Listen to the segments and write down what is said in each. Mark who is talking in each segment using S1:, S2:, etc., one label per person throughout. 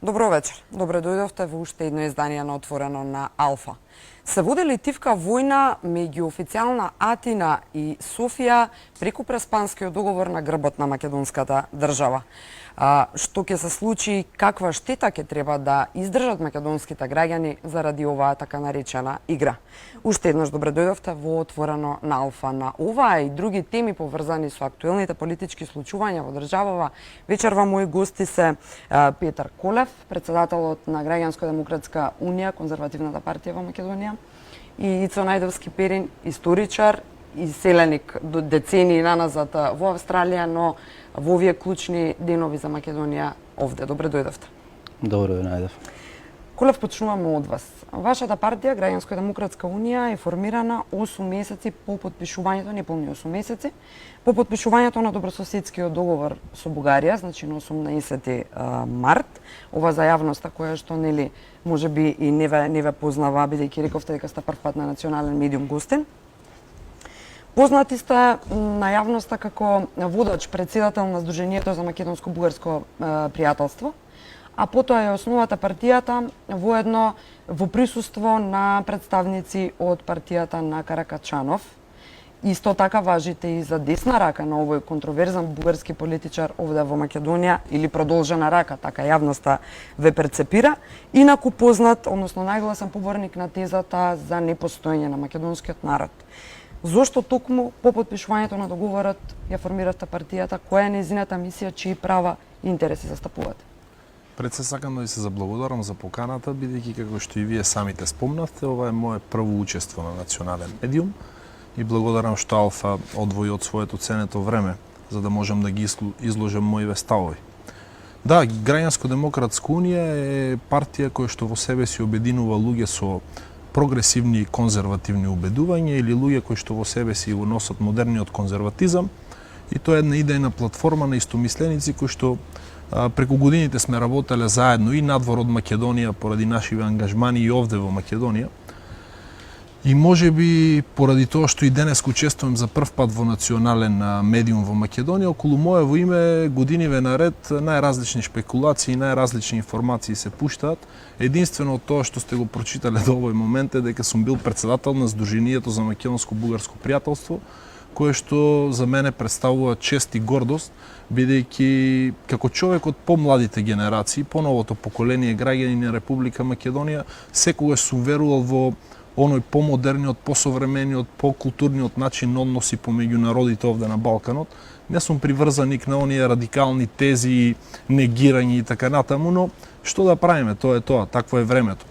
S1: Добро вечер. Добре дојдовте во уште едно издание на Отворено на Алфа. Се води литивка војна меѓу официјална Атина и Софија преку Преспанскиот договор на грбот на македонската држава. Што ќе се случи, каква штета ќе треба да издржат македонските граѓани заради оваа така наречена игра. Уште еднаш добре дојдовте во Отворено на Алфа. На оваа и други теми поврзани со актуелните политички случувања во државава, вечерва мои гости се Петар Колев, председателот на Граѓанско-демократска унија, конзервативната партија во Македонија, и Ицо Најдовски Перин, историчар и селеник до децении наназад во Австралија, но во овие клучни денови за Македонија овде. Добре дојдовте.
S2: Добро ве најдов.
S1: Колев, почнуваме од вас. Вашата партија, Граѓанско-демократска унија, е формирана 8 месеци по подпишувањето, неполни 8 месеци, по подпишувањето на добрососедскиот договор со Бугарија, значи на 18 март. Ова за јавноста која што нели можеби и не ве познава, бидејќи рековте дека сте прв пат на национален медиум гостин. Познати сте на јавноста како водач, председател на Сдруженијето за македонско-бугарско пријателство, а потоа е основата партијата воедно во присуство на представници од партијата на Каракачанов. Исто така важите и за десна рака на овој контроверзен бугарски политичар овде во Македонија, или продолжена рака, така јавноста ве перцепира, инаку познат, односно најгласен поборник на тезата за непостоење на македонскиот народ. Зошто токму по подпишувањето на договорот ја формиравте партијата? Која е нејзината мисија, чии права и интереси застапувате?
S3: Пред се сакам да ви се заблагодарам за поканата, бидејќи како што и вие самите спомнавте, ова е мое прво учество на национален медиум и благодарам што Алфа одвои од своето ценето време за да можам да ги изложам моите ставови. Да, Граѓанско-демократска унија е партија која што во себе си обединува луѓе со прогресивни и конзервативни убедувања или луѓе кои што во себе си го носат модерниот конзерватизам, и тоа е една идејна платформа на истомисленици кои што преку годините сме работеле заедно и надвор од Македонија поради нашиве ангажмани и овде во Македонија. И можеби поради тоа што и денес учествувам за прв пат во национален медиум во Македонија, околу моево име годиниве наред најразлични шпекулации и најразлични информации се пуштаат. Единствено тоа што сте го прочитале до овој момент е дека сум бил председател на Сдруженијето за македонско-бугарско пријателство, кое што за мене представува чест и гордост, бидејќи како човек од помладите генерации, поновото поколение граѓани на Република Македонија, секогаш сум верувал во оној помодерниот, посовремениот, покултурниот начин на односи помеѓу народите овде на Балканот. Не сум приврзаник на оние радикални тези, негирање и така натаму, но што да правиме, тоа е тоа, такво е времето.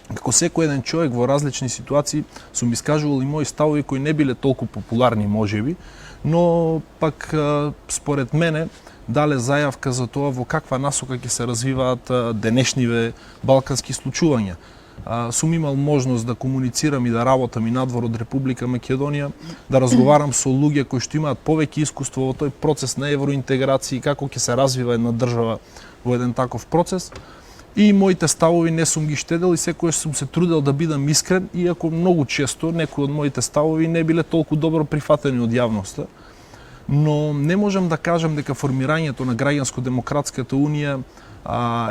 S3: Како секој еден човек во различни ситуации сум искажувал и мои ставови кои не биле толку популарни можеби, но пак според мене дале зајавка за тоа во каква насока ќе се развиваат денешниве балкански случувања. Сум имал можност да комуницирам и да работам и надвор од Република Македонија, да разговарам со луѓе кои што имаат повеќе искуство во тој процес на евроинтеграција и како ќе се развива една држава во еден таков процес. И моите ставови не сум ги штедел и секогаш сум се трудел да бидам искрен, иако многу често некои од моите ставови не биле толку добро прифатени од јавноста. Но не можам да кажам дека формирањето на Граѓанско-демократската унија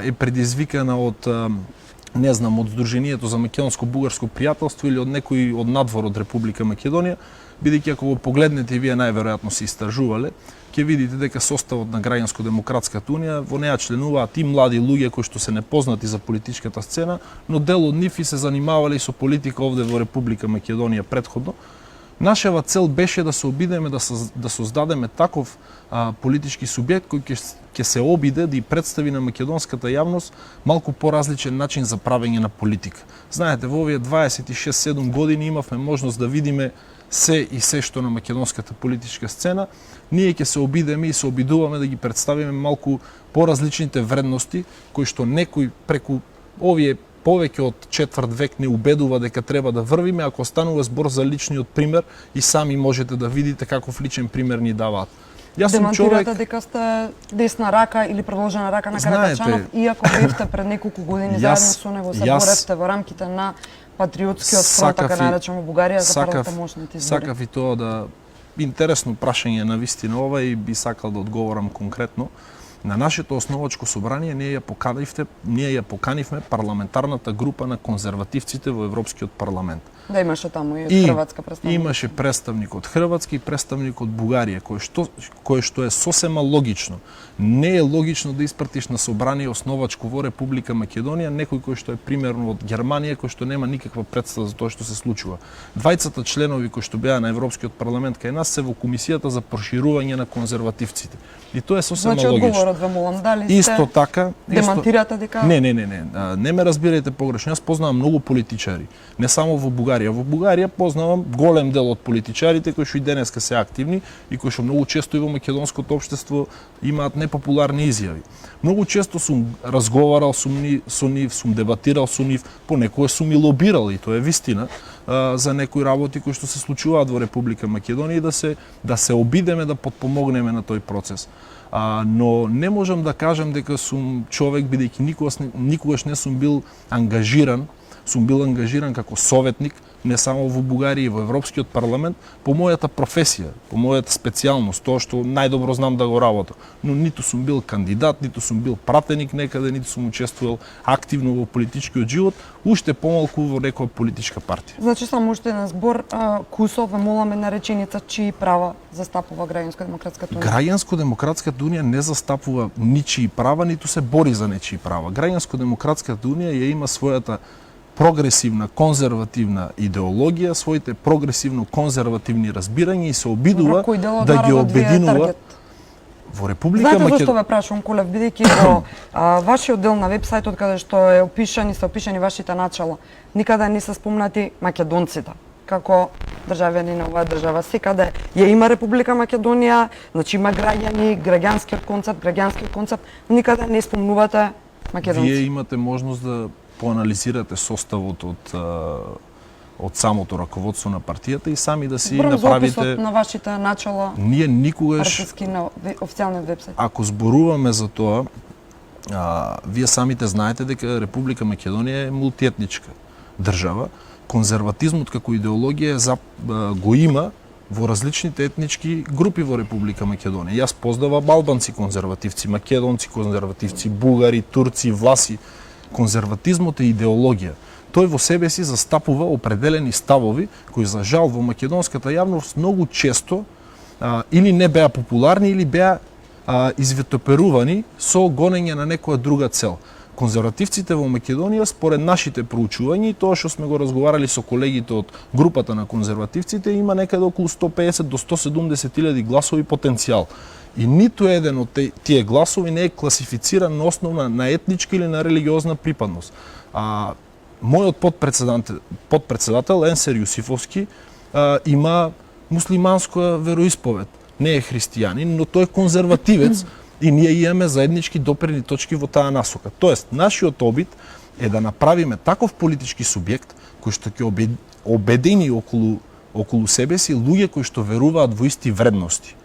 S3: е предизвикана од од Сдруженијето за македонско-бугарско пријателство или од некој од надвор од Република Македонија, бидејќи ако го погледнете и вие најверојатно се истражувале, ќе видите дека составот на Граѓанско-демократската унија во неа членуваат и млади луѓе кои што се непознати за политичката сцена, но дел од нив и се занимавале и со политика овде во Република Македонија претходно. Нашава цел беше да се обидеме да создадеме таков политички субјект кој ќе се обиде да и представи на македонската јавност малку поразличен начин за правење на политика. Знаете, во овие 26-7 години имавме можност да видиме се и се што на македонската политичка сцена. Ние ќе се обидеме и се обидуваме да ги представиме малку поразличните вредности кои што некој преку овие повеќе од четврт век не убедува дека треба да врвиме, ако станува збор за личниот пример и сами можете да видите каков личен пример ни даваат.
S1: Демонтирате дека сте десна рака или продолжена рака на Каракачанов, иако бевте пред неколку години заедно со него се боревте во рамките на патриотскиот фронт, така наречено Бугарија, за првите мошните избори.
S3: Сакав и тоа да интересно прашање на вистина ова и би сакал да одговорам конкретно. На нашето основачко собрание ние ја поканивме парламентарната група на конзервативците во Европскиот парламент.
S1: Да, имаше таму и од Хрватска представник.
S3: Имаше представник од Хрватска и представник од Бугарија, кој што е сосема логично. Не е логично да испратиш на собрание основачко во Република Македонија некој кој што е примерно од Германија, кој што нема никаква представа за тоа што се случува. Двајцата членови кои што беа на Европскиот парламент кај нас се во комисијата за проширување на конзервативците. И тоа е сосема логично.
S1: Одговорот ве молам, дали сте
S3: Исто така,
S1: демантирате дека
S3: Не ме разбирате погрешно. Јас познавам многу политичари, не само во Бугарија. Во Бугарија познавам голем дел од политичарите кои што и денеска се активни и кои што многу често и во македонското општество имаат непопуларни изјави. Многу често сум разговарал со нив, сум дебатирал со нив, понекогаш сум и лобирал, и тоа е вистина, за некои работи кои што се случуваат во Република Македонија и да се обидеме да подпомогнеме на тој процес. Но не можам да кажам дека сум човек, бидејќи никогаш не сум бил ангажиран како советник, не само во Бугарија и во Европскиот парламент, по мојата професија, по мојата специјалност, тоа што најдобро знам да го работам. Но ниту сум бил кандидат, ниту сум бил пратеник некаде, ниту сум учествувал активно во политичкиот живот, уште помалку во некоја политичка партија.
S1: Значи само уште на збор, Кусов ве моламе на реченица чии права застапува Граѓанско-демократската унија.
S3: Граѓанско-демократската унија не застапува ничии права, ниту се бори за нечии права. Граѓанско-демократската унија ја има својата прогресивна, конзервативна идеологија, своите прогресивно-конзервативни разбирања и се обидува да ги обединува во Република
S1: Македонија. Знаете зашто
S3: Македонија.
S1: ве прашувам, Колев, бидејќи во вашиот дел на вебсајтот каде што се опишани вашите начала, никаде не се спомнати македонците како државјани на оваа држава. Секаде ја има Република Македонија, значи има граѓани, граѓанскиот концепт, никаде не спомнувате македонци.
S3: Вие имате можност да поанализирате составот од самото раководство на партијата и сами да си направите
S1: на вашите начала.
S3: Ние никогаш
S1: на официјалниот вебсајт.
S3: Ако зборуваме за тоа, вие самите знаете дека Република Македонија е мултиетничка држава. Конзерватизмот како идеологија го има во различните етнички групи во Република Македонија. Јас познавам албанци конзервативци, македонци конзервативци, бугари, турци, власи. Конзерватизмот е идеологија. Тој во себе си застапува определени ставови кои за жал во македонската јавност многу често или не беа популарни или беа извитоперувани со гонење на некоја друга цел. Конзервативците во Македонија, според нашите проучувања и тоа што сме го разговарали со колегите од групата на конзервативците, има некаде околу 150 до 170 илјади гласови потенцијал. И ниту еден од тие гласови не е класифициран на основа на етничка или на религиозна припадност. Мојот подпредседател Енсер Јусифовски има муслиманска вероисповед. Не е христијанин, но тој е конзервативец и ние имаме заеднички допирни точки во таа насока. Тоест, нашиот обид е да направиме таков политички субјект кој што ќе обедини околу себе си луѓе кои што веруваат во исти вредности.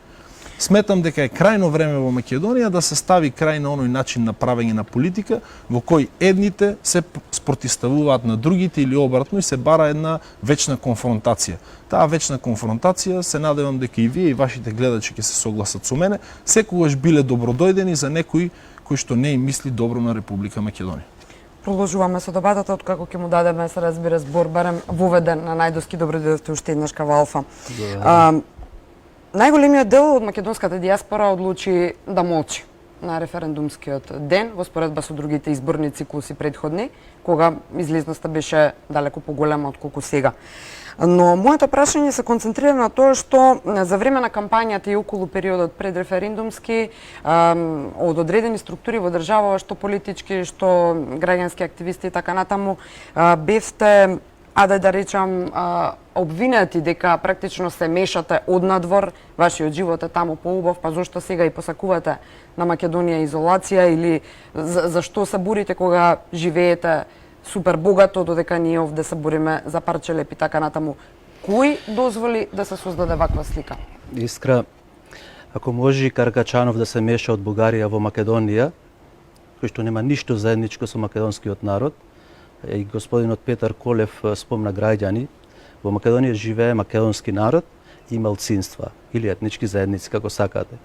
S3: Сметам дека е крајно време во Македонија да се стави крај на оној начин на правење на политика во кој едните се спротивставуваат на другите или обратно и се бара една вечна конфронтација. Таа вечна конфронтација се надевам дека и вие и вашите гледачи ќе се согласат со мене, секогаш биле добродојдени за некој кој што не им мисли добро на Република Македонија.
S1: Продолжуваме со дебатата откако ќе му дадеме се разбира збор барем воведен на Најдовски. Добродојдовте уште еднаш кај Алфа. Најголемиот дел од македонската дијаспора одлучи да молчи на референдумскиот ден во споредба со другите изборни циклуси предходни, кога излезноста беше далеку поголема отколку сега. Но моето прашање се концентрира на тоа што за време на кампањата и околу периодот предреферендумски од одредени структури во држава, што политички, што граѓански активисти и така натаму, бевте да речам, обвинети дека практично се мешате однадвор, вашиот живот е таму поубав, па зошто сега и посакувате на Македонија изолација или зашто се борите кога живеете супер богато, додека ние овде се бориме за парче леп и така натаму. Кој дозволи да се создаде ваква слика?
S2: Искра, ако може Каркачанов да се меша од Бугарија во Македонија, кој што нема ништо заедничко со македонскиот народ, и господинот Петар Колев спомна граѓани, во Македонија живее македонски народ и малцинства или етнички заедници, како сакате.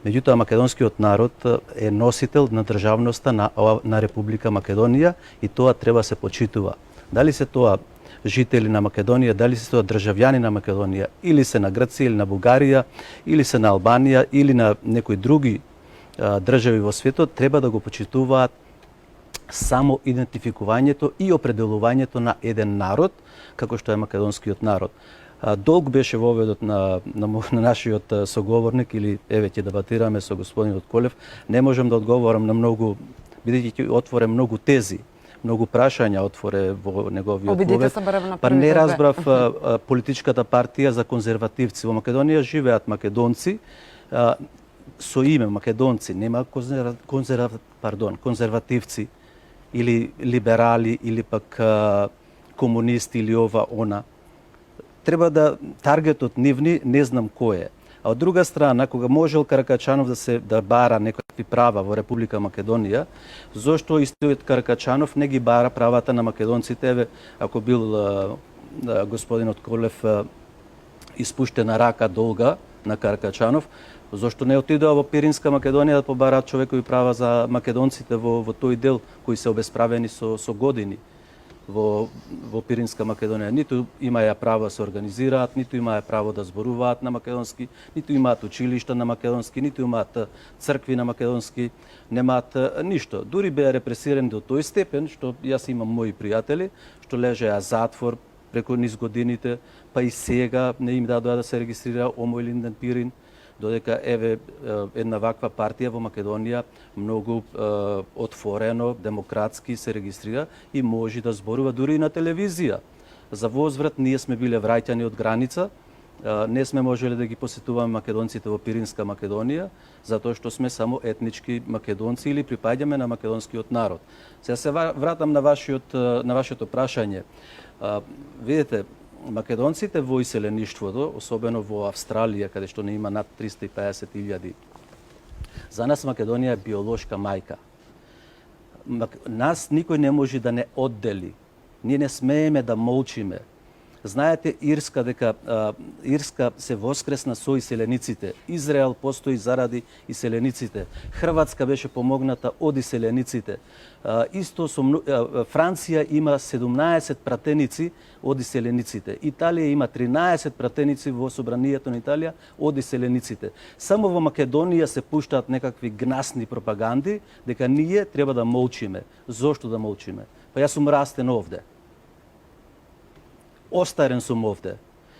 S2: Меѓутоа, македонскиот народ е носител на државноста на Република Македонија и тоа треба се почитува. Дали се тоа жители на Македонија, дали се тоа државјани на Македонија, или се на Грција, или на Бугарија, или се на Албанија, или на некои други држави во светот, треба да го почитуваат само идентификувањето и определувањето на еден народ, како што е македонскиот народ. Долг беше воведот на нашиот соговорник, или еве ќе дебатираме со господинот Колев, не можам да одговорам на многу, бидејќи ќе отворе многу тези, многу прашања отворе во неговиот повед. Па не разбрав политичката партија за конзервативци. Во Македонија живеат македонци, со име македонци, нема конзервативци или либерали или пак комунисти или ова она. Треба да таргетот нивни не знам кој е. А од друга страна, кога можел Каракачанов да бара некакви права во Република Македонија, зошто истиот Каракачанов не ги бара правата на македонците? Еве, ако бил господинот Колев испуштена рака долга на Каракачанов, зошто не отидоа во Пиринска Македонија да побараат човекови права за македонците во тој дел кои се обесправени со години во Пиринска Македонија? Ниту имаја право да се организираат, ниту имаја право да зборуваат на македонски, ниту имаат училишта на македонски, ниту имаат цркви на македонски, немаат ништо. Дури беа репресирани до тој степен што јас имам мои пријатели што лежеа затвор преку низ годините, па и сега не им дадоа да се регистрира Омо Илинден Пирин, додека еве една ваква партија во Македонија многу отворено, демократски се регистрира и може да зборува дури и на телевизија. За возврат ние сме биле враќани од граница, не сме можеле да ги посетуваме македонците во Пиринска Македонија, затоа што сме само етнички македонци или припаѓаме на македонскиот народ. Сега се вратам на вашето прашање. Видете, македонците во иселеништвото, особено во Австралија, каде што не има над 350.000, за нас Македонија е биолошка мајка. Нас никој не може да не оддели. Ние не смееме да молчиме. Знаете, Ирска се воскресна со иселениците. Израел постои заради иселениците. Хрватска беше помогната од иселениците. Исто со Франција има 17 пратеници од иселениците. Италија има 13 пратеници во собранието на Италија од иселениците. Само во Македонија се пуштаат некакви гнасни пропаганди дека ние треба да молчиме. Зошто да молчиме? Па јас сум растен овде. Остарен сум овде.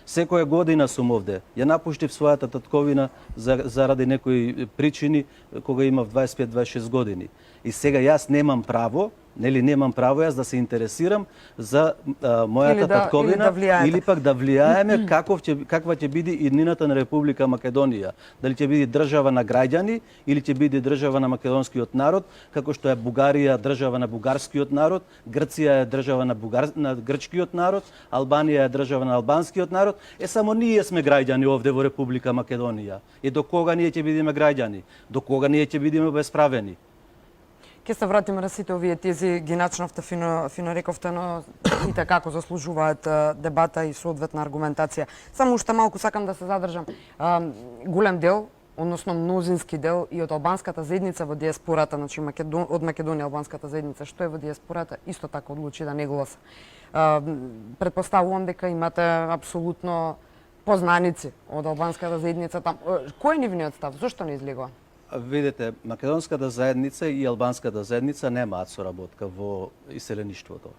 S2: Секоја година сум овде. Ја напуштив својата татковина заради некои причини кога имав 25-26 години. И сега јас немам право, немам право јас да се интересирам за мојата татковина или пак да влијаеме каква ќе биде иднината на Република Македонија. Дали ќе биде држава на граѓани или ќе биде држава на македонскиот народ, како што е Бугарија држава на бугарскиот народ, Грција е држава на грчкиот народ, Албанија е држава на албанскиот народ. Само ние сме граѓани овде во Република Македонија. И до кога ние ќе бидеме граѓани? До кога ние ќе бидеме обесправени?
S1: Ке се вратиме на сите овие тези, ги начнавте фино рековте, но сите како заслужуваат дебата и соодветна аргументација. Само уште малку сакам да се задржам. Голем дел, односно мнозински дел и од албанската заедница во диаспората, значи од Македонија албанската заедница што е во диаспората, исто така одлучи да не гласа. Предпоставувам дека имате апсолутно познаници од албанската заедница там. Кој е нивниот став? Зошто не излегува?
S2: Видете, македонската заедница и албанската заедница немаат соработка во иселеништвото.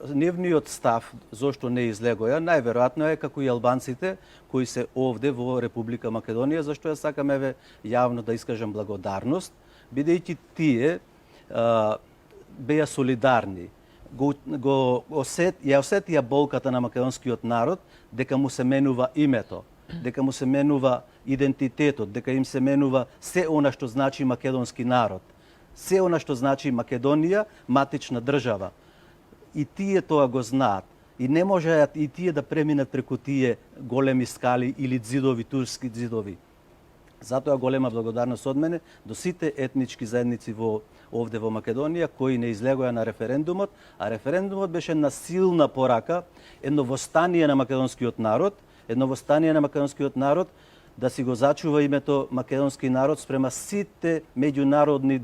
S2: Нивниот став, зошто не излегоја, најверојатно е како и албанците кои се овде во Република Македонија, зашто ја сакам еве јавно да искажам благодарност, бидејќи тие беа солидарни. Ја осетија болката на македонскиот народ дека му се менува името, дека му се менува идентитетот, дека им се менува се она што значи македонски народ, се она што значи Македонија, матична држава. И тие тоа го знаат. И не можеат и тие да преминат преку тие големи скали или ѕидови, турски ѕидови. Затоа голема благодарност од мене до сите етнички заедници овде во Македонија кои не излегоа на референдумот, а референдумот беше на силна порака, едно востание на македонскиот народ, да си го зачува името македонски народ спрема сите меѓународни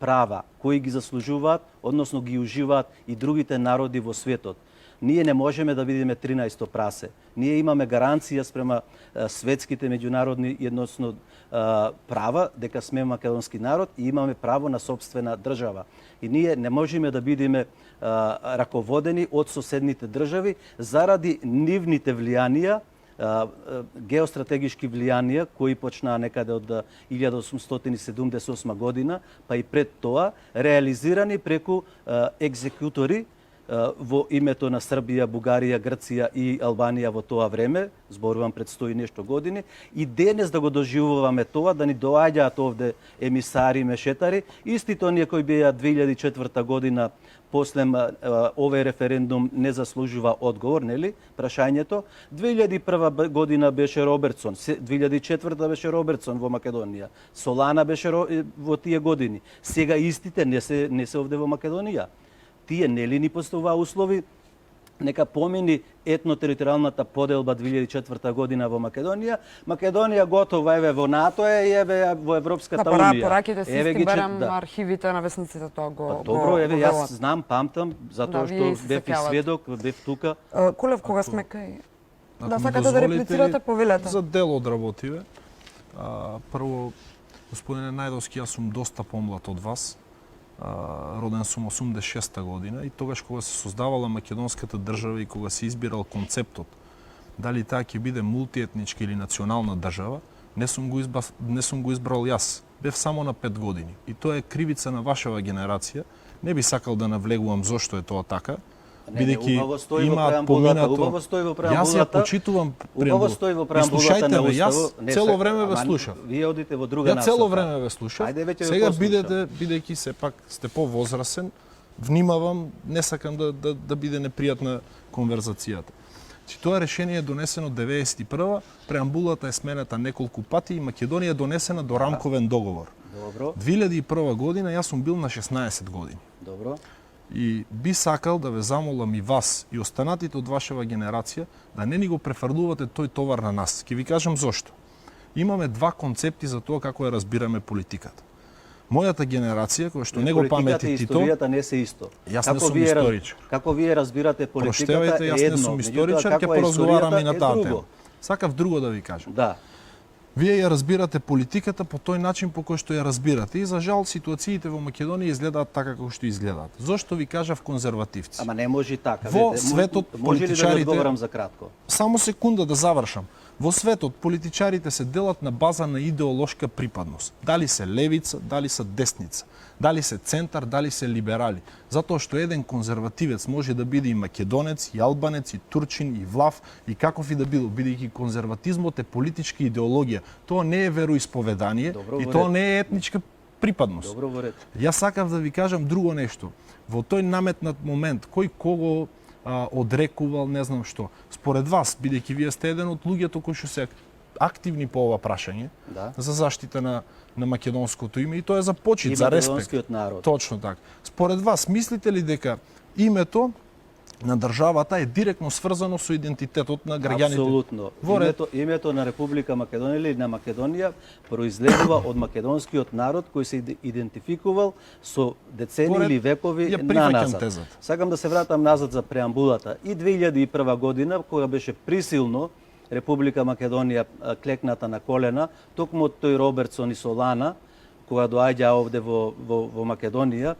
S2: права кои ги заслужуваат, односно ги уживаат и другите народи во светот. Ние не можеме да бидеме 13-то прасе. Ние имаме гаранција спрема светските меѓународни едносно права дека сме македонски народ и имаме право на собствена држава. И ние не можеме да бидеме раководени од соседните држави заради нивните влијанија, геостратегишки влијанија кои почнаа некаде од 1878 година, па и пред тоа, реализирани преку екзекутори во името на Србија, Бугарија, Грција и Албанија во тоа време, зборувам пред 100 и нешто години, и денес да го доживуваме тоа, да ни доаѓаат овде емисари, мешетари, истите оние кои беа 2004 година после овој референдум не заслужува одговор, нели? Прашањето. 2001 година беше Робертсон, 2004 беше Робертсон во Македонија, Солана беше во тие години. Сега истите не се овде во Македонија. Тие нели ни поставува услови нека помини етно-територијалната поделба 2004 година во Македонија. Македонија готова еве во НАТО и еве во Европската унија.
S1: Пораките се исти, барем архивите на весниците тоа го
S2: добро, еве јас знам, памтам, затоа што бев и сведок, бев тука.
S1: Колев, кога сме кај... Да сакате да реплицирате, повелете.
S3: За дел одработиве. Прво, господине Најдовски, јас сум доста помлад од вас. Роден сум 86-та година и тогаш кога се создавала македонската држава и кога се избирал концептот дали таа ќе биде мултиетничка или национална држава, не сум го избрал јас. Бев само на 5 години. И тоа е кривица на вашава генерација. Не би сакал да навлегувам зошто е тоа така. Бидејќи имаат поминато. Јас ја почитувам преамбулата. Слушајте ме, јас цело време ве слушав.
S2: Вие одите во друга
S3: насока. Ја цело време ве слушав. Сега бидејќи сепак сте повозрасен, внимавам, не сакам да биде непријатна конверзацијата. Тоа решение е донесено 91-а, преамбулата е сменета неколку пати и Македонија е донесена до рамковен договор.
S2: Добро.
S3: 2001 година јас сум бил на 16 години.
S2: Добро.
S3: И би сакал да ве замолам и вас и останатите од вашава генерација да не ни го префрлувате тој товар на нас. Ќе ви кажам зошто. Имаме два концепти за тоа како ја разбираме политиката. Мојата генерација, која што не го памети Тито...
S2: Историјата не се исто.
S3: Јас не сум историчар.
S2: Како вие разбирате политиката е едно.
S3: Проштевајте, јас не сум историчар, ќе поразговараме и на таа тема. Сакав друго да ви кажам.
S2: Да.
S3: Вие ја разбирате политиката по тој начин по кој што ја разбирате и за жал ситуациите во Македонија изгледаат така како што изгледаат. Зошто ви кажав конзервативци?
S2: Ама не може така.
S3: Во светот
S2: може ли да одговорам за кратко?
S3: Само секунда да завршам. Во светот политичарите се делат на база на идеолошка припадност. Дали се левица, дали се десница, дали се центар, дали се либерали. Затоа што еден конзервативец може да биде и македонец, и албанец, и турчин, и влав, и каков и да било, бидејќи конзерватизмот е политичка идеологија. Тоа не е вероисповедание и тоа не е етничка припадност.
S2: Добро во ред.
S3: Јас сакав да ви кажам друго нешто. Во тој наметнат момент, кој кого одрекувал, не знам што. Според вас, бидејќи вие сте еден од луѓето кои што се активни по ова прашање, за заштита на македонското име и тоа е за почит, за респект.
S2: Народ.
S3: Точно така. Според вас, мислите ли дека името на државата е директно сврзано со идентитетот на граѓаните?
S2: Апсолутно. Името на Република Македонија или на Македонија произлегува од македонскиот народ кој се идентификувал со децени или векови назад. Сакам да се вратам назад за преамбулата. И 2001 година, кога беше присилно Република Македонија клекната на колена, токму од тој Робертсон и Солана, кога доаѓа овде во Македонија,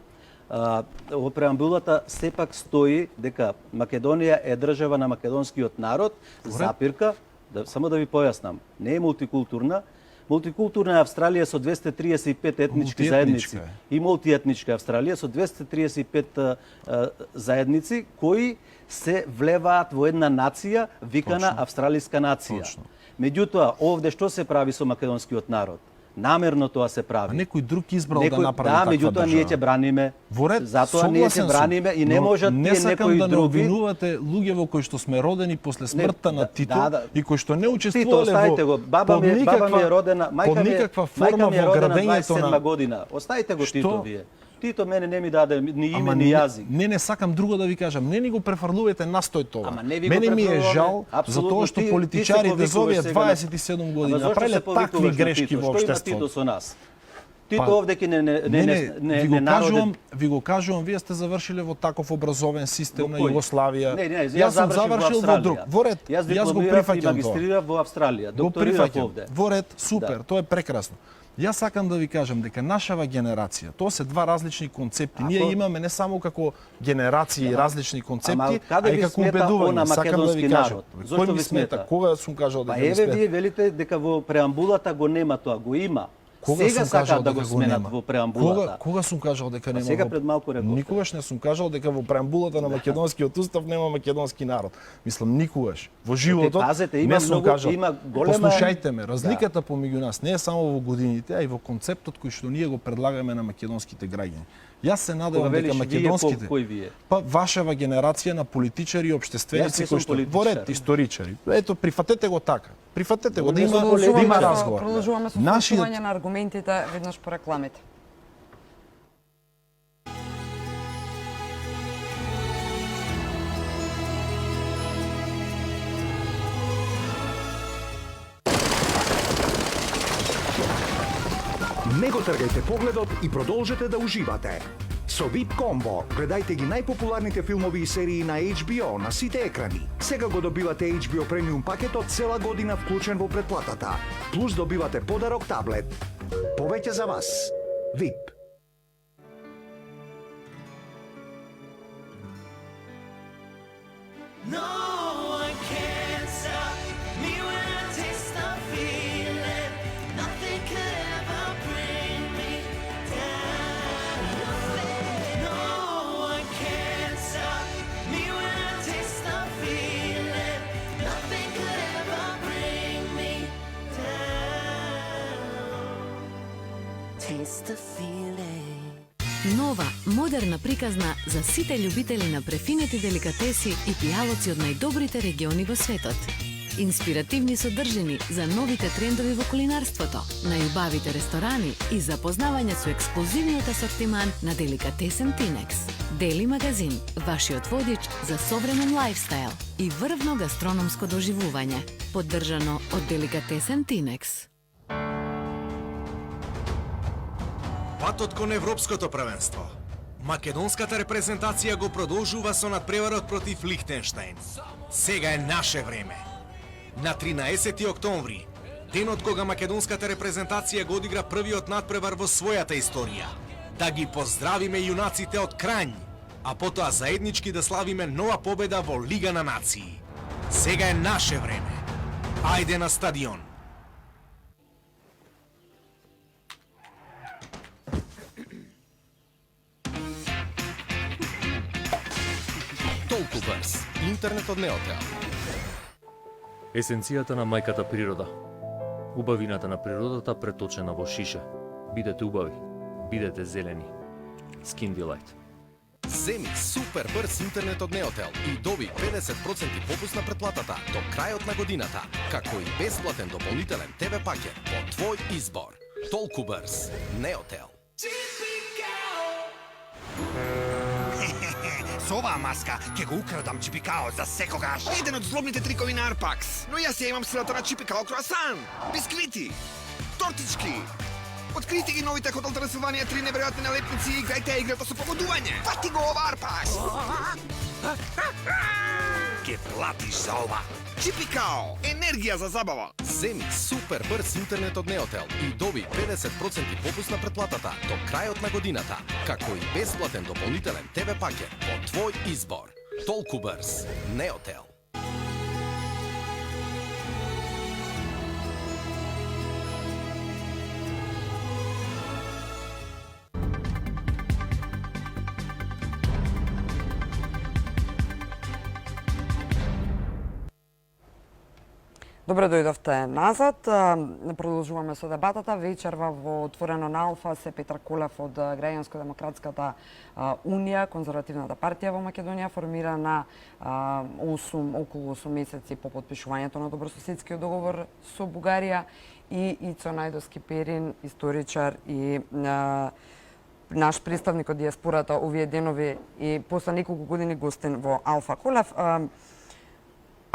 S2: во преамбулата сепак стои дека Македонија е држава на македонскиот народ, запирка, само да ви појаснам, не е мултикултурна. Мултикултурна е Австралија со 235 етнички заедници и мултиетничка Австралија со 235 заедници кои се влеваат во една нација викана австралиска нација. Меѓутоа, овде што се прави со македонскиот народ? Намерно тоа се
S3: А
S2: прави.
S3: некој друг избрал да направи
S2: да,
S3: таква
S2: меѓутоа ние ќе
S3: држава.
S2: браниме.
S3: Во ред,
S2: Затоа ние ќе
S3: согласен
S2: браниме
S3: сум,
S2: и не
S3: но
S2: можат
S3: не
S2: тие
S3: сакам
S2: некои
S3: да не
S2: други.
S3: обвинувате луѓе во кои што сме родени после смртта на Тито
S2: да.
S3: и кои што не
S2: Тито,
S3: учествувале
S2: оставите го.
S3: под
S2: Баба ми е родена,
S3: под
S2: мајка
S3: никаква
S2: мајка
S3: форма
S2: ми е
S3: во
S2: родена
S3: градењето
S2: 27
S3: на
S2: година. Оставите го
S3: Што?
S2: Тито вие. Тито мене не ми даде ни име,
S3: Ама
S2: ни јазик.
S3: не сакам друго да ви кажам. Не ни го префрлувајте настој тоа.
S2: Ама не ви го
S3: Мене ми е
S2: префрлуваме.
S3: жал за
S2: Апсолутно.
S3: тоа што
S2: Ти се
S3: политичарите за овие
S2: повикуваш сега на-
S3: 27 години
S2: Ама зошто
S3: направиле
S2: се повикуваш
S3: такви
S2: на
S3: грешки
S2: Тито?
S3: во
S2: Што има Тито
S3: општеството.
S2: со нас? Тито
S3: Па,
S2: овде ки не
S3: ви го
S2: народен.
S3: кажувам, вие сте завршиле во таков образовен систем
S2: Во
S3: на
S2: кој?
S3: Југославија.
S2: Не,
S3: Јас сум завршил во друг. Во ред,
S2: Јас
S3: јас го
S2: дипломирав и
S3: прифаќам тоа.
S2: магистрирав во Австралија.
S3: Го
S2: Докторирав
S3: прифаќам.
S2: овде.
S3: Во ред, супер,
S2: Да.
S3: тоа е прекрасно. Јас сакам да ви кажам дека нашава генерација, тоа се два различни концепти. Ние имаме не само како генерации различни концепти,
S2: каде
S3: а и
S2: ви
S3: како
S2: смета
S3: убедување.
S2: она
S3: Сакам да
S2: македонски
S3: ви кажам.
S2: народ?
S3: Кој
S2: Зошто
S3: ми
S2: ви
S3: смета?
S2: смета?
S3: Кога сум кажал
S2: Па
S3: дека ми
S2: еве
S3: смета?
S2: вие велите дека во преамбулата го нема тоа, го има.
S3: Кога
S2: Сега
S3: сум кажал
S2: сакаат да
S3: дека
S2: го
S3: го
S2: сменат
S3: нема?
S2: во преамбулата.
S3: Кога сум кажал дека нема?
S2: сега пред малку рековте.
S3: Никогаш не сум кажал дека во преамбулата на македонскиот устав нема македонски народ. Мислам никогаш. Во животот
S2: пазете, има
S3: не сум
S2: многу-
S3: кажал.
S2: има голема-
S3: Послушајте ме, разликата помеѓу нас не е само во годините, а и во концептот кој што ние го предлагаме на македонските граѓани. Јас се
S2: Кога
S3: надевам дека
S2: велиш
S3: македонските
S2: кој вие?
S3: Па вашава генерација на политичари и
S2: Јас
S3: општественици
S2: не сум
S3: кои што во ред
S2: политичар.
S3: историчари. Ето прифатете го така. Прифатете го да
S2: Не
S3: има
S2: сум
S3: да има
S2: политичар.
S3: разговор.
S1: Продолжуваме со
S3: Нашиот
S1: слушање на аргументите веднаш по рекламите.
S4: Не го тргајте погледот и продолжете да уживате. Со VIP Combo гледајте ги најпопуларните филмови и серии на HBO на сите екрани. Сега го добивате HBO премиум пакетот цела година вклучен во претплатата. Плюс добивате подарок таблет. Повеќе за вас. VIP.
S5: No one can stop me when I taste the feeling. Nothing could ever bring me down. No one can stop me when I taste the feeling. Nothing could ever bring me down. Taste the feeling.
S6: Нова, модерна приказна за сите љубители на префинети деликатеси и пијалоци од најдобрите региони во светот. Инспиративни содржини за новите трендови во кулинарството, најубавите ресторани и запознавање со ексклузивниот асортиман на деликатесен Тинекс. Дели магазин, вашиот водич за современ лајфстайл и врвно гастрономско доживување, поддржано од деликатесен Тинекс.
S7: Патот кон Европското првенство. Македонската репрезентација го продолжува со надпреварот против Лихтенштајн. Сега е наше време. На 13 октомври, денот кога македонската репрезентација го одигра првиот надпревар во својата историја, да ги поздравиме јунаците од Крањ, а потоа заеднички да славиме нова победа во Лига на нации. Сега е наше време. Ајде на стадион.
S8: Толку брз. Интернет од Неотел.
S9: Есенцијата на мајката природа. Убавината на природата преточена во шише. Бидете убави. Бидете зелени. Skin Delight.
S8: Земи супер брз интернет од Неотел и доби 50% попуст на претплатата до крајот на годината, како и бесплатен дополнителен ТВ пакет по твој избор. Толку брз. Неотел.
S10: Со оваа маска ќе го украдам Чипикао за секогаш. Еден од злобните трикови на Арпакс. Но јас ја имам силата на Чипикао круасан, бисквити, тортички. Открите ги новите Хотел Трансилванија 3 неверојатни налепници и играјте ја играта со погодување. Фати го ова Арпакс. Ке платиш за ова. Чипикао, енергија за забава.
S8: Земи супер брз интернет од Неотел и доби 50% попуст на претплатата до крајот на годината, како и бесплатен дополнителен ТВ пакет по твој избор. Толку брз. Неотел.
S1: Добре дојдовте назад. Продолжуваме со дебатата. Вечерва во Отворено на Алфа се Петар Колев од Граѓанско-демократската унија, конзервативната партија во Македонија, формирана околу 8 месеци по потпишувањето на добрососедскиот договор со Бугарија, и Ицо Најдовски Перин, историчар и наш представник од дијаспората овие денови и после неколку години гостин во Алфа. Колев,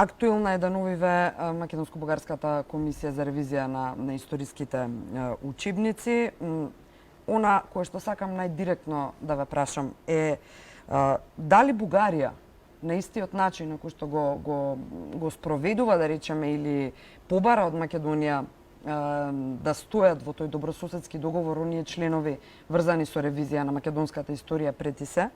S1: актуелна е да новиве Македонско-бугарската комисија за ревизија на историските учебници. Она кое што сакам најдиректно да ве прашам е дали Бугарија на истиот начин на кој што го спроведува, да речеме, или побара од Македонија да стојат во тој добрососедски договор оние членови врзани со ревизија на македонската историја пред и се.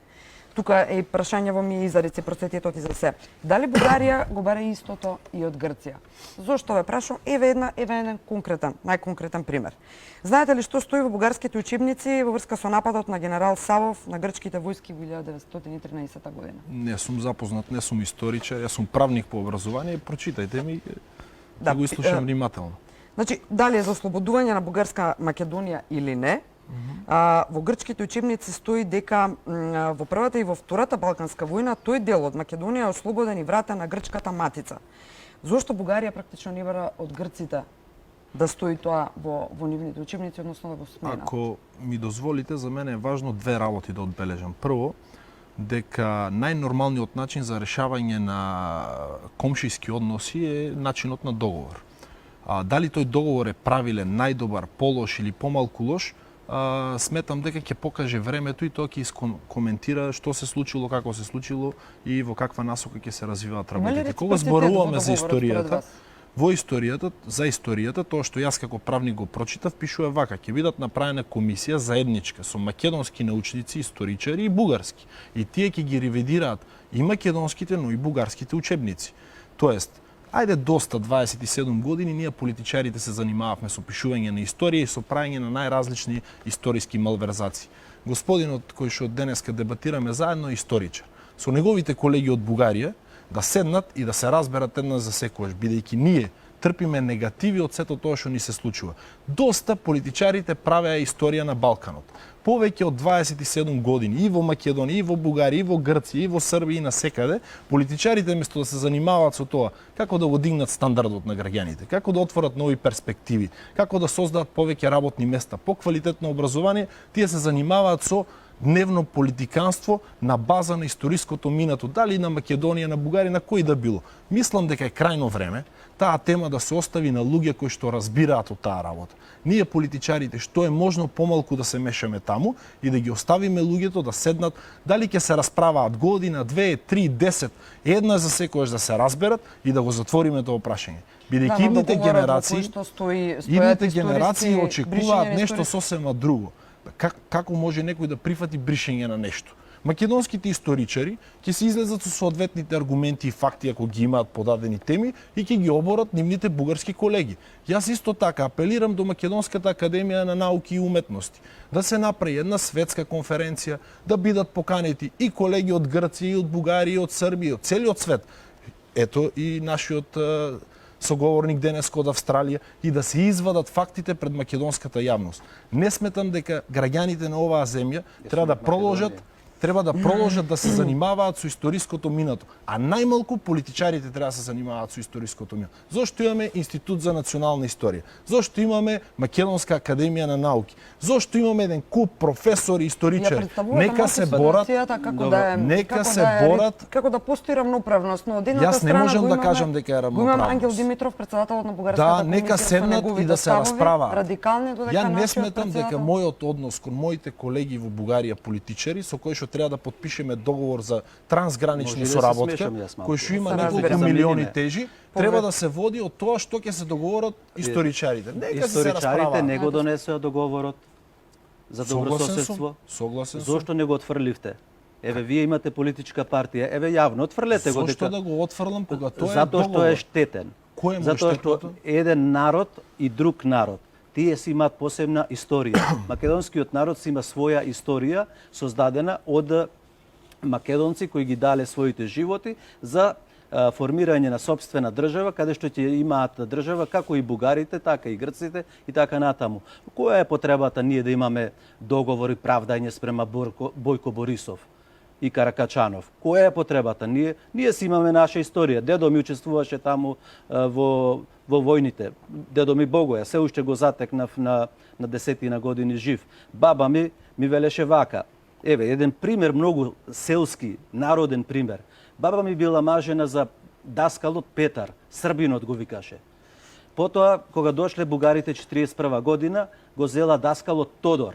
S1: Тука е прашањево ми и за реципроцитетот и за се. Дали Бугарија го бара истото и од Грција? Зошто ве прашам? Еве еден најконкретен пример. Знаете ли што стои во бугарските учебници во врска со нападот на генерал Савов на грчките војски во 1913 година?
S3: Не сум запознат, не сум историчар, јас сум правник по образование, прочитајте ми, да го изслушам внимателно.
S1: Значи, дали е за ослободување на бугарска Македонија или не? Во грчките учебници стои дека во првата и во втората Балканска војна тој дел од Македонија е ослободен и вратен на грчката матица. Зошто Бугарија практично не бара од грците да стои тоа во нивните учебници, односно да го смена?
S3: Ако ми дозволите, за мене е важно две работи да одбележам. Прво, дека најнормалниот начин за решавање на комшиски односи е начинот на договор. Дали тој договор е правилен, најдобар, полош или помалку лош, сметам дека ќе покаже времето и тоа ќе искоментира што се случило, како се случило и во каква насока ќе се развиваат работите. Кога зборуваме за историјата, за историјата, тоа што јас како правник го прочитав, пишува вака: ќе бидат направена комисија заедничка со македонски научници, историчари и бугарски. И тие ќе ги ревидираат и македонските, но и бугарските учебници. Тоест, ајде доста 27 години ние политичарите се занимававме со пишување на историја и со правење на најразлични историски малверзации. Господинот кој што денеска дебатираме заедно е историчар. Со неговите колеги од Бугарија да седнат и да се разберат еднаш за секогаш, бидејќи ние трпиме негативи од сето тоа што ни се случува. Доста политичарите правеа историја на Балканот. Повеќе од 27 години и во Македонија, и во Бугарија, и во Грција, и во Србија, и на секаде, политичарите место да се занимаваат со тоа како да го дигнат стандардот на граѓаните, како да отворат нови перспективи, како да создадат повеќе работни места, поквалитетно образование, тие се занимаваат со дневно политиканство на база на историското минато, дали на Македонија, на Бугарија, на кој да било. Мислам дека е крајно време таа тема да се остави на луѓе кои што разбираат од таа работа. Ние политичарите што е можно помалку да се мешаме таму и да ги оставиме луѓето да седнат, дали ќе се расправаат година, 2, 3, 10, една за секојаш да се разберат и да го затвориме тоа прашање. Бидејќи идните генерации очекуваат нешто сосема друго. Како може некој да прифати бришење на нешто? Македонските историчари ќе се излезат со соодветните аргументи и факти ако ги имаат подадени теми и ќе ги оборат нивните бугарски колеги. Јас исто така апелирам до Македонската академија на науки и уметности да се направи една светска конференција, да бидат поканети и колеги од Грција, и од Бугарија, и од Србија, и од целиот свет. Ето и нашиот соговорник денеска од Австралија, и да се извадат фактите пред македонската јавност. Не сметам дека граѓаните на оваа земја треба да продолжат да се занимаваат со историското минато, а најмалку политичарите треба да се занимаваат со историското минато. Зошто имаме Институт за национална историја? Зошто имаме Македонска академија на науки? Зошто имаме еден куп професори и историчари? Нека се борат,
S1: како да постои равноправност, но од едната
S3: страна
S1: јас не
S3: можам да кажам дека е равноправност.
S1: Имаме Ангел Димитров, председателот на бугарската комисија,
S3: нека седнат и да се расправаат.
S1: Радикални додека
S3: ја не сметам дека мојот однос кон моите колеги во Бугарија политичари со кои што треба да подпишеме договор за трансгранична соработка, кој што има неколку милиони тежи, треба да се води од тоа што ќе се договорат историчарите. Нека се расправаат.
S2: Историчарите не го донесоа договорот за добрососедство.
S3: Согласен сум.
S2: Зошто не го отфрливте? Еве, вие имате политичка партија, еве јавно отфрлете го.
S3: Зошто да го отфрлам кога тоа е договор?
S2: Затоа што е штетен. Затоа што еден народ и друг народ, тие си имаат посебна историја. Македонскиот народ си има своја историја создадена од македонци кои ги дале своите животи за формирање на собствена држава, каде што ќе имаат држава како и бугарите, така и грците и така натаму. Која е потребата ние да имаме договори правдање спрема Бојко Борисов и Каракачанов? Која е потребата? Ние си имаме наша историја. Дедо ми учествуваше таму во војните. Дедо ми Богоја, се уште го затекнав на 10 години жив. Баба ми велеше вака. Еве, еден пример, многу селски, народен пример. Баба ми била мажена за даскалот Петар, Србинот го викаше. Потоа, кога дошле бугарите 41 година, го зела даскалот Тодор.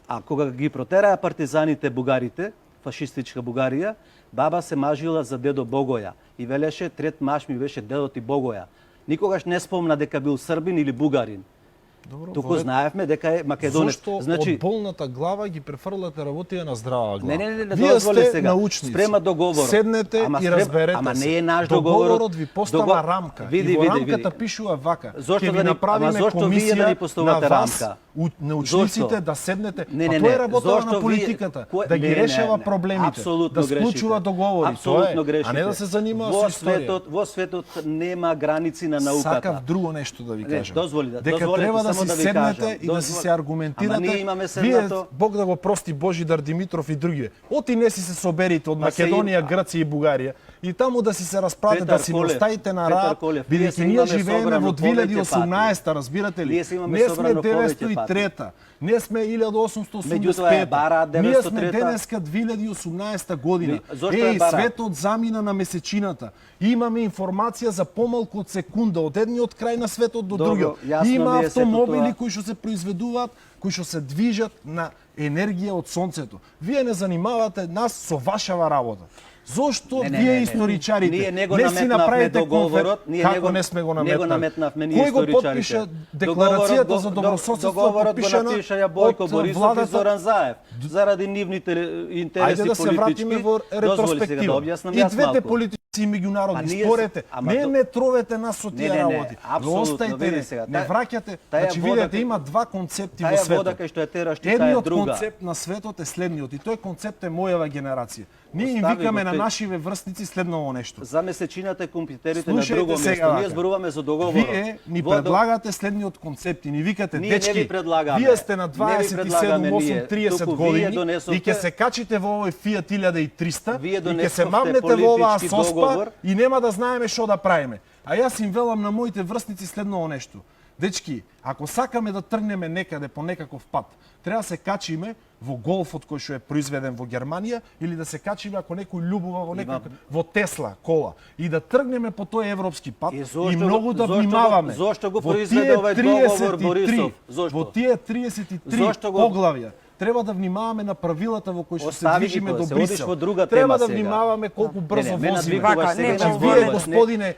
S2: А кога ги протераа партизаните бугарите, фашистичка Бугарија, баба се мажила за дедо Богоја и велеше трет маж ми беше дедо ти Богоја. Никогаш не спомна дека бил србин или бугарин.
S3: Добро, Туку знаевме
S2: дека е македонец.
S3: Зошто од болната глава ги префрлате работија на здрава глава?
S2: Не,
S3: Вие сте
S2: сега.
S3: научници.
S2: Спрема договорот.
S3: Седнете и разберете.
S2: Ама
S3: се.
S2: не е наш договорот.
S3: Договорот ви постава рамка. И во рамката пишува вака.
S2: Зошто
S3: ќе ви направиме комисија
S2: да ни поставате
S3: рамка? Научниците да седнете, тоа е работа на политиката, да ги решава проблемите, да склучува договори, тоа е, а не да се занимава со историја.
S2: Во светот нема граници на науката.
S3: Сакав друго нешто да ви кажам.
S2: Дозволете,
S3: дека треба да си
S2: да
S3: седнете и да си се аргументирате.
S2: Ама ние имаме
S3: Вие, Бог да го прости Божидар Димитров и други. Оти не си се соберите од Македонија, Грција и Бугарија и таму да си се расправите, да си не оставите на рад, бидејќи ние живееме во 2018, разбирате ли? Не сме 903-та, не сме 1885-та, ние сме денеска 2018 година. Светот замина на месечината. Имаме информација за помалку од секунда од едниот крај на светот до другиот. Има автомобили кои што се произведуваат, кои што се движат на енергија од сонцето. Вие не занимавате нас со вашава работа. Зошто вие историчарите не си направите договорот? Како не сме го наметнали? Кој го подпиша декларацијата за добрососедство подпишана
S2: Бојко Борисов и Зоран Заев заради нивните интереси политички?
S3: Ајде да се вратиме во ретроспектива. И двете политици и меѓународни спорете. Не ме тровете нас со тие работи. Остајте, не враќате. Значи видете, има два концепти во светот. Едниот концепт на светот е следниот и тој концепт е мојава генерација. Ние им викаме на нашиве врстници следново нешто.
S2: За месечината компјутерите на друго место. Ние зборуваме за договорот.
S3: Вие ни предлагате следниот концепт и ни викате, дечки, вие сте на 27-8-30 години и ќе се качите во овој Fiat 1300 и ќе се мавнете во оваа соспа и нема да знаеме што да правиме. А јас им велам на моите врстници следново нешто. Дечки, ако сакаме да тргнеме некаде по некаков пат, треба да се качиме во голфот кој што е произведен во Германија или да се качиме ако некој љубува во Тесла кола и да тргнеме по тој европски пат и многу да внимаваме.
S2: Зошто го произведе овој договор Борисов?
S3: Во тие 33 поглавја треба да внимаваме на правилата во кои што се движиме до Брисел. Треба да внимаваме колку брзо возиме. Вие, господине,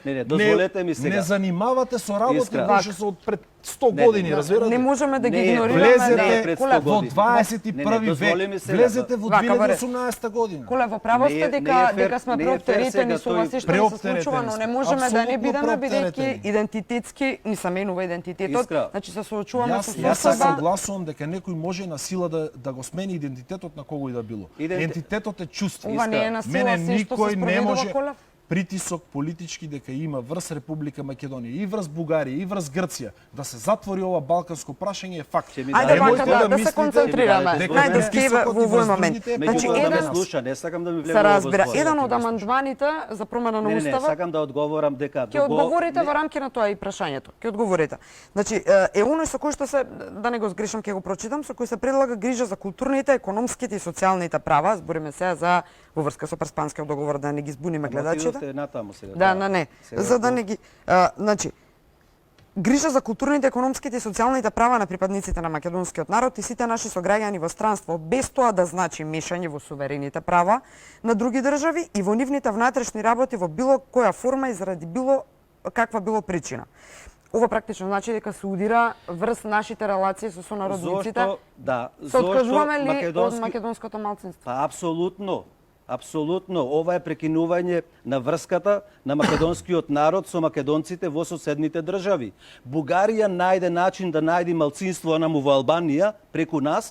S3: не занимавате со работи кои што се од пред 100 години, разбирате?
S1: Не можеме да ги игнорираме.
S3: Влезете во 21 век, влезете во 2018 година.
S1: Коле, во право сте дека сме преоптеретени со ова се што се случува, но не можеме да не бидеме бидејќи идентитетски ни се менува идентитетот, значи се соочуваме со
S3: Јас се согласувам дека некој може на сила да го смени идентитетот на кого и да било. Идентитетот е чувство.
S1: Ова не е на сила се што се спроведува, Колев?
S3: Притисок политички дека има врз Република Македонија и врз Бугарија и врз Грција да се затвори ова балканско прашање е факт.
S1: Ајде вака да се концентрираме. Најдески во овој момент.
S2: Значи еден слуша, не сакам да ми влегувам.
S1: Се разбира, еден од амандманите за промена на устава.
S2: Не, сакам да одговорам дека
S1: ќе одговорите во рамки на тоа и прашањето. Ќе одговорите. Значи е оној со кој што се, да не го сгрешам, ќе го прочитам, со кој се предлага грижа за културните, економските и социјалните права, збориме се за во врска со Парспанскиот договор, да не ги збуниме гледачите. Да, не. За да не ги, значи, грижа за културните, економските и социјалните права на припадниците на македонскиот народ и сите наши сограѓани во странство, без тоа да значи мешање во суверените права на други држави и во нивните внатрешни работи во било која форма и заради било каква било причина. Ова практично значи дека се удира врз нашите релации со сонародниците.
S2: Зошто? Да.
S1: Се откажуваме ли од македонското малцинство?
S2: Па апсолутно. Апсолутно, ова е прекинување на врската на македонскиот народ со македонците во соседните држави. Бугарија најде начин да најде малцинство наму во Албанија преку нас,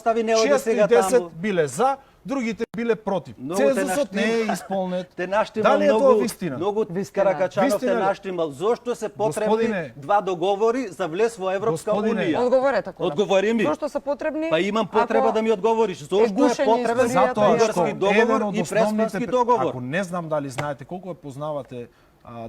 S2: остави, не оди
S11: 6 и
S2: сега
S11: 10
S2: таму.
S11: биле за,
S3: другите биле против.
S2: Многу те
S3: Цензусот не е
S2: наштима.
S3: исполнет.
S2: Те наштимал
S3: Дали е тоа
S2: многу,
S3: вистина?
S2: многу
S1: Вистина.
S2: Каракачанов те
S3: Вистина ли?
S2: наштимал. Зошто се потребни
S3: Господине.
S2: два договори за влез во Европска
S3: Господине.
S2: унија?
S1: Одговорете, Колев.
S2: Одговори ми.
S1: Зошто се потребни?
S2: Па имам потреба
S1: ако
S2: да ми одговориш. Зошто е
S1: гушење
S2: потребен
S1: историјата
S3: Затоа што
S2: бугарски договор
S3: еден од
S2: и преспански
S3: основните
S2: договор?
S3: Ако не знам дали знаете колку ја познавате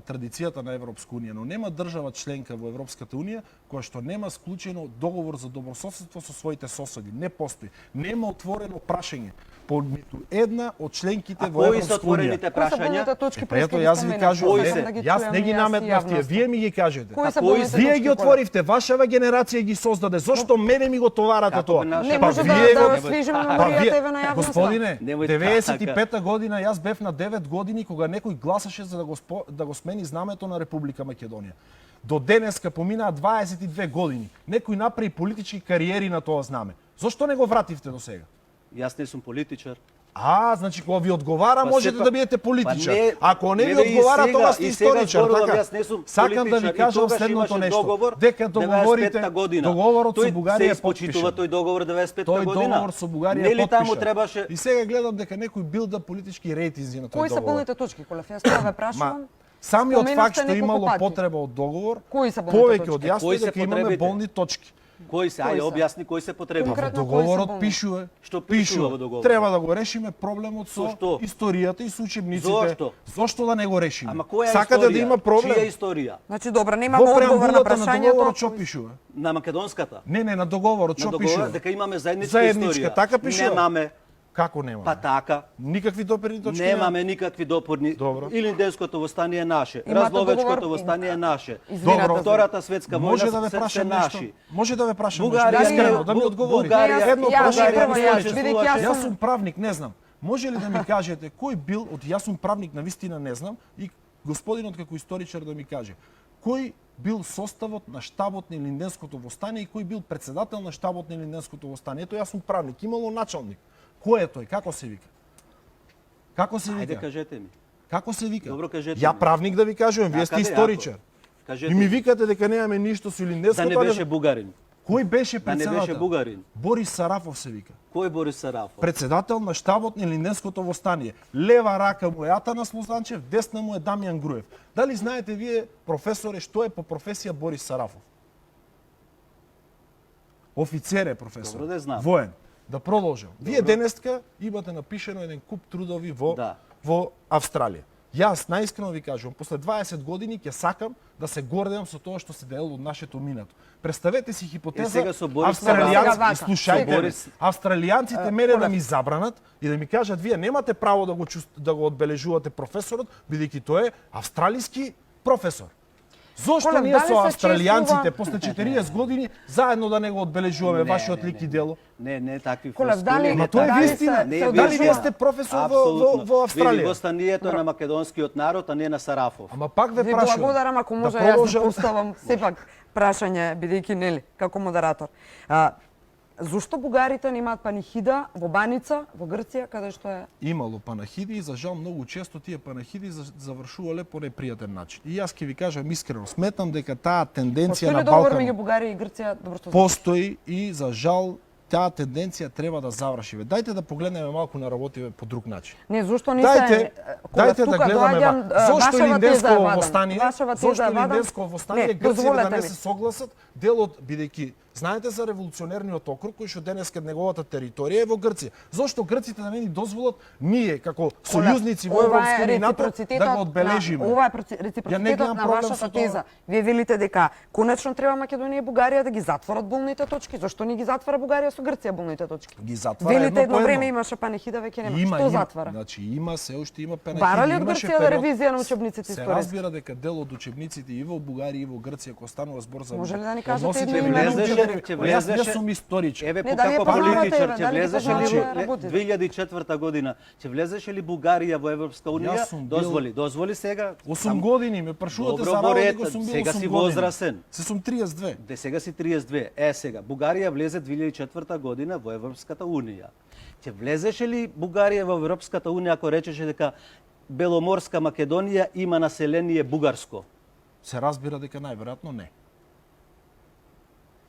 S3: традицијата на Европска унија, но нема држава членка во Европската унија која што нема склучено договор за добрососедство со своите соседи. Не постои. Нема отворено прашање по ниту една од членките
S2: А
S3: во
S2: кои се
S3: Европска
S2: отворените
S3: унија.
S1: Кои се
S2: прашања?
S1: болните точки?
S3: Па ето
S1: прески ги
S3: јас ви
S1: споменав?
S3: кажувам,
S2: Кои
S3: не,
S2: се?
S1: Да ги
S3: јас
S1: чујам
S3: не ги
S1: и јас и
S3: наметнав тие,
S1: јавноста.
S3: вие ми ги кажете.
S1: Кои се
S2: кои
S1: болните
S3: Вие
S1: точки,
S3: ги
S1: Колев?
S3: отворивте, вашава генерација ги создаде. Зошто мене ми го товарате
S2: Како
S3: тоа?
S2: наша-
S1: Не
S3: Па
S1: може
S3: вие
S1: да
S3: го-
S1: освежиме
S3: Па
S1: меморијата
S3: вие-
S1: еве на јавноста.
S3: Господине,
S2: Немој
S3: 95-та година јас бев на 9 години кога некој гласаше за да го смени знамето на Република Македонија. До денеска поминаа 22 години. Некој направи политички кариери на тоа знаме. Зошто не го вративте до сега?
S2: Јас не сум политичар.
S3: Значи кога ви одговара
S2: Па
S3: можете
S2: сепак-
S3: да бидете политичар.
S2: Па не-
S3: Ако не ви
S2: еве и
S3: одговара
S2: сега-
S3: тоа сте
S2: и сега
S3: историчар,
S2: зборувам,
S3: така?
S2: јас не сум
S3: Сакам да
S2: политичар
S3: ви
S2: и
S3: кажам
S2: тогаш
S3: следното
S2: имаше
S3: нешто.
S2: договор
S3: Дека
S2: 95-та
S3: договорите,
S2: година.
S3: договорот со
S2: Тој
S3: Бугарија
S2: се
S3: е
S2: испочитува
S3: потпишан.
S2: тој договор 95-та
S3: Тој
S2: година.
S3: договор со Бугарија
S2: Нели
S3: е
S2: таму
S3: потпишан.
S2: требаше
S3: И сега гледам дека некој билда политички рейтинзи на тој
S1: Кои се
S3: договор.
S1: болните точки, Колев? Јас тоа ве прашувам.
S3: Самиот
S1: Споменавте
S3: факт што
S1: неколку
S3: имало
S1: пати.
S3: потреба од договор,
S1: Кои се болните
S3: повеќе
S1: точки?
S3: од јасно
S2: Кои
S3: е
S2: се
S3: дека имаме
S2: потребите?
S3: болни точки.
S2: кои се,
S1: Кои
S2: ајде
S1: се?
S2: објасни кои се потребни.
S3: Во
S1: Конкретно кои се
S3: договорот
S1: болни?
S3: пишува,
S2: Што пишува во договорот?
S3: Треба да го решиме проблемот со
S2: што?
S3: историјата и со учебниците.
S2: Зошто?
S3: Зошто да не го решиме?
S2: Ама која
S3: Сакате
S2: историја?
S3: да има проблем?
S2: Чија историја?
S1: Значи, добро, немаме
S3: Во
S1: одговор на
S3: преамбулата на
S1: прашањето.
S3: договорот што пишува?
S2: На македонската?
S3: Не, на договорот
S2: На
S3: што
S2: договорот
S3: пишува?
S2: дека имаме заедничка
S3: Заедничка,
S2: историја.
S3: така пишува?
S2: Немаме,
S3: Како нема?
S2: па така.
S3: Никакви допирни точки
S2: Немаме никакви допорни.
S3: Добро.
S2: Илинденското восстание е наше.
S1: Имате
S2: Разловечкото
S1: договор?
S2: восстание е наше.
S1: Извинете.
S3: Добро.
S2: Втората светска
S3: Може
S2: војна
S3: да ве
S2: се
S3: прашам
S2: наши.
S3: нешто? Може да ве прашам
S2: Бугарија
S3: нешто?
S1: не-
S3: Искрено, да ми
S2: Бу-
S3: одговорите.
S2: Бугарија-
S3: Едно
S1: Јас
S3: прашање
S1: прво,
S3: да ми
S1: јас,
S3: кажете.
S1: бидејќи јас
S3: Јас
S1: сум-
S3: сум правник, не знам. Може ли да ми кажете кој бил од јас сум правник на вистина не знам и господинот како историчар да ми каже кој бил составот на штабот на Илинденското восстание и кој бил председател на штабот на Илинденското восстание? Ето јас сум правник, имало началник. Кој е тој? Како се вика? Како се
S2: Ајде
S3: вика?
S2: кажете ми.
S3: Како се вика?
S2: Добро, кажете
S3: Ја
S2: ми.
S3: правник да ви кажувам, вие
S2: Така
S3: сте
S2: де,
S3: историчар.
S2: Кажете
S3: И ми
S2: ми.
S3: викате дека немаме ништо со
S2: Да
S3: Илинденското.
S2: не
S3: а
S2: беше бугарин.
S3: Кој беше
S2: Да не беше
S3: председател?
S2: бугарин.
S3: Борис Сарафов се вика.
S2: Кој е Борис Сарафов?
S3: Председател на штабот на Илинденското восстание. Лева рака му е Атанас Лозанчев, десна му е Дамјан Груев. Дали знаете вие, професоре, што е по професија Борис Сарафов? Офицер е професор.
S2: Добро да знам.
S3: Воен. Да продолжам. Вие денеска имате напишено еден куп трудови
S2: Да.
S3: во Австралија. Јас наискрено ви кажувам, после 20 години ќе сакам да се гордеам со тоа што се дело од нашето минато. Представете си хипотеза,
S2: сега со Борис
S1: Сега
S3: австралијанци,
S1: вака.
S3: слушајте,
S2: Со Борис-
S3: австралијанците мене да ми забранат и да ми кажат вие немате право да го одбележувате професорот, бидејќи тој е австралиски професор. Зошто
S1: Колев,
S3: ние
S1: дали
S3: со
S1: се
S3: австралијанците
S1: чествува-
S3: после 40 години заедно да не го одбележуваме вашиот лик и дело?
S2: Не такви
S1: Колев,
S2: флоскули,
S1: дали-
S3: Ма тоа е
S1: дали
S3: вистина.
S1: се-
S2: Не
S1: се
S2: е
S3: Дали
S2: вистина.
S3: вие сте професор во
S2: Апсолутно.
S3: Австралија?
S2: Види, восстанието е на македонскиот народ, а не на Сарафов.
S3: Ама пак ве
S1: Ви
S3: прашувам.
S1: благодарам ако може
S3: да
S1: јас да
S3: продолжам.
S1: поставам сепак прашање, бидејќи нели, како модератор. Зошто бугарите немаат панихида во Баница, во Грција, каде што е...
S3: Имало панахиди и за жал многу често тие панахиди завршувале по непријатен начин. И јас ќе ви кажам искрено, сметам дека таа тенденција
S1: Постои
S3: на
S1: ли договор
S3: Балканот
S1: меѓу Бугарија и Грција, добро што
S3: постои и за жал таа тенденција треба да заврши. Дајте да погледнеме малку на работиве по друг начин.
S1: Не, зошто не
S3: Дајте,
S1: се...
S3: дајте да гледаме зошто Илинденско восстание, зошто Илинденско восстание Грција да не се согласат делот бидејќи знаете за револуционерниот округ кој што денеска неговата територија е во Грција. Зошто грците да не ни дозволат ние како сојузници во Европска унија НАТО да го одбележиме?
S1: Ова е
S3: Ја не
S1: реципрocитетот
S3: гледам
S1: на
S3: проблем со
S1: вашата
S3: тоа.
S1: теза. Вие велите дека конечно треба Македонија и Бугарија да ги затворат болните точки. Зошто не ги затвара Бугарија со Грција болните точки?
S3: Ги затвара
S1: Велите
S3: едно по
S1: едно време
S3: едно.
S1: имаше панихида, веќе нема. Што затвара?
S3: Значи има се уште има пенахиди.
S1: Бара ли од
S3: имаше
S1: Грција да
S3: период-
S1: ревизија на учебниците
S3: Се
S1: историски?
S3: разбира дека дел од учебниците и во Бугарија и во Грција кога станува збор за
S1: Може ли да ни кажете
S3: односите
S1: едно
S3: меѓу
S1: име на
S3: учебниците?
S1: учебник?
S3: Па Јас не сум историчар.
S2: Еве
S1: Не, дали ја
S2: како
S1: познавате,
S2: политичар,
S1: еве,
S2: ќе
S1: дали ги
S2: влезеше ли
S1: познавате,
S2: во
S1: работите?
S2: 2004 година, ќе влезеше ли Бугарија во Европска унија?
S3: Јас сум бил-
S2: Дозволи сега.
S3: 8 години ме прашувате
S2: Добро,
S3: за работа,
S2: Борет,
S3: дека сум бил 8
S2: сега
S3: години.
S2: си возрасен.
S3: Се сум 32.
S2: Де сега си 32. Сега Бугарија влезе 2004 година во Европската унија. Ќе влезеше ли Бугарија во Европската унија ако речеше дека Беломорска Македонија има население бугарско?
S3: Се разбира дека најверојатно не.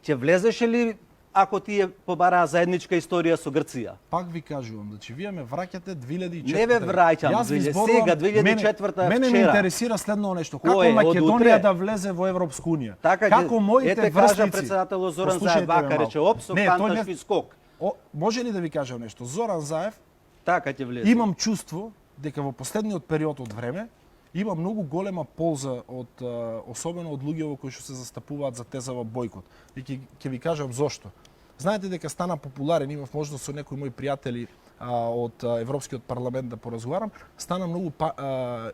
S2: Ќе влезеше ли ако тие побараа заедничка историја со Грција?
S3: Пак ви кажувам, значи вие ме враќате 2004.
S2: Не ве враќам,
S3: Јас ви
S2: сега 2004
S3: мене ме интересира следно нешто. Како
S2: Кое? Од
S3: Македонија
S2: утре?
S3: да влезе во Европска унија?
S2: Така,
S3: Како моите
S2: ете кажа
S3: врсници?
S2: председател Зоран
S3: Послушајте
S2: Заев, вака
S3: ме
S2: рече
S3: малку.
S2: опсо,
S3: Не, тој
S2: канташ
S3: не-
S2: ви скок.
S3: Може ли да ви кажам нешто? Зоран Заев,
S2: Така ќе влезе.
S3: имам чувство дека во последниот период од време има многу голема полза од особено од луѓето кои што се застапуваат за тезава бојкот. И ќе ви кажам зошто. Знаете дека стана популарен, имав можност со некои мои пријатели од Европскиот парламент да поразговарам, стана многу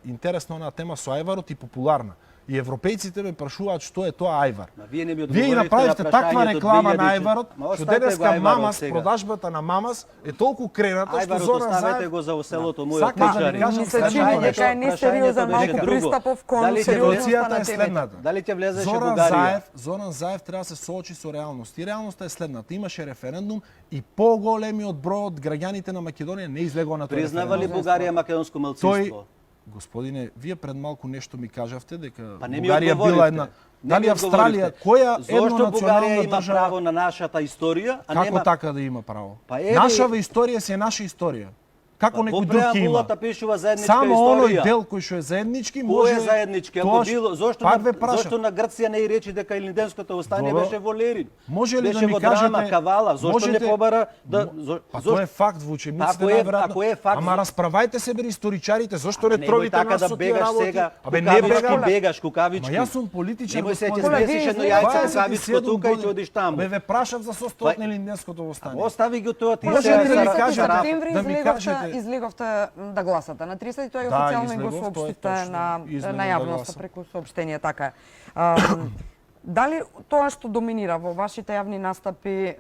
S3: интересна онаа тема со ајварот и популарна. И европејците ме прашуваат што е тоа ајвар.
S2: Вие не ми
S3: Вие и
S2: одговоривте
S3: направивте
S2: на
S3: таква
S2: прашањето
S3: реклама на
S2: 2000.
S3: ајварот,
S2: Ма
S3: што
S2: оставете го
S3: денеска
S2: ајварот
S3: Мамас,
S2: сега.
S3: продажбата на Мамас е толку крената што
S2: Ајварот
S3: Зоран
S2: оставете
S3: Заев
S2: го за селото мојот
S3: Сакам да ви
S2: печари.
S3: кажам
S1: Ми се
S3: следното
S1: чини
S3: нешто.
S1: дека е несериозен,
S2: Прашањето
S1: малку
S2: беше друго.
S1: пристапов кон
S2: Дали ќе
S1: сериозноста
S3: Ситуацијата
S1: на
S3: е
S1: темата.
S3: следната.
S2: Дали ќе влезеше Бугарија?
S3: Зоран Заев треба да се соочи со реалност. И реалноста е следната. Имаше референдум и поголемиот број од граѓаните на Македонија не излегува на тој
S2: Признава ли
S3: референдум.
S2: Бугарија македонско малцинство?
S3: Господине, вие пред малку нешто ми кажавте дека
S2: Па не ми
S3: Бугарија
S2: одговоривте.
S3: била една.
S2: Не
S3: Дали
S2: ми
S3: Австралија,
S2: одговоривте.
S3: која
S2: Зошто Бугарија
S3: еднонационална
S2: има
S3: држава?
S2: право на нашата историја, а
S3: Како
S2: нема...
S3: така да има право?
S2: Па еве-
S3: Нашава историја си е наша историја. Како некој
S2: Во
S3: друг ќе има?
S2: преамбулата пишува заедничка
S3: Само
S2: историја.
S3: оној дел кој што е заеднички
S2: Кој
S3: може
S2: е заеднички? Ако
S3: тоа
S2: било, зошто
S3: пак ве
S2: на,
S3: прашам.
S2: зошто на Грција не и речи дека Илинденското остание
S3: Добро.
S2: беше во Лерин?
S3: Може ли
S2: беше
S3: да ми
S2: во драма,
S3: кажете
S2: Кавала, зошто не побара да
S3: Па тоа е факт во учебниците
S2: Ако е-
S3: најверојатно.
S2: ако е факт,
S3: Ама расправајте се бе историчарите, зошто
S2: Ама
S3: не
S2: немој
S3: тровите
S2: така
S3: нас
S2: да
S3: со тие
S2: бегаш
S3: работи?
S2: сега.
S3: Абе не
S2: Кукавички
S3: бегам.
S2: бегаш, кукавички.
S3: Ма јас сум политичар,
S2: Немој се ќе
S3: господине.
S2: смесиш едно
S1: вие
S2: јајце
S1: излезете
S2: кукавичко тука и ќе одиш таму.
S3: Бе ве прашав за состојот
S2: Па-
S3: на Илинденското восстание.
S2: Остави го тоа ти
S3: Може
S2: сега
S3: ли да ми
S2: са-
S3: кажете,
S2: са-
S1: септември
S3: да ми кажете-
S1: излеговте да гласате. На 30 тој
S3: Да,
S1: официјално го
S3: излегов, тоа е
S1: соопштите
S3: точно.
S1: на
S3: Излегов да
S1: јавноста
S3: гласам.
S1: преку соопштение, така е. Дали тоа што доминира во вашите јавни настапи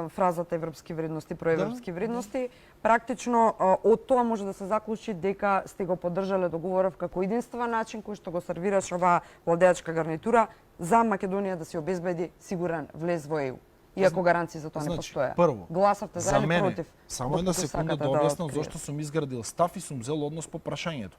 S1: фразата европски вредности, проевропски вредности, практично од тоа може да се заклучи дека сте го поддржале договоров како единствен начин кој што го сервираше оваа владеачка гарнитура за Македонија да се обезбеди сигурен влез во ЕУ. Иако гаранции за тоа не
S3: Значи,
S1: постоја.
S3: прво,
S1: Гласавте за или
S3: мене,
S1: против?
S3: само една
S1: доколку
S3: секунда
S1: сакате
S3: да објаснам
S1: откриете.
S3: зошто сум изградил став и сум взел однос по прашањето.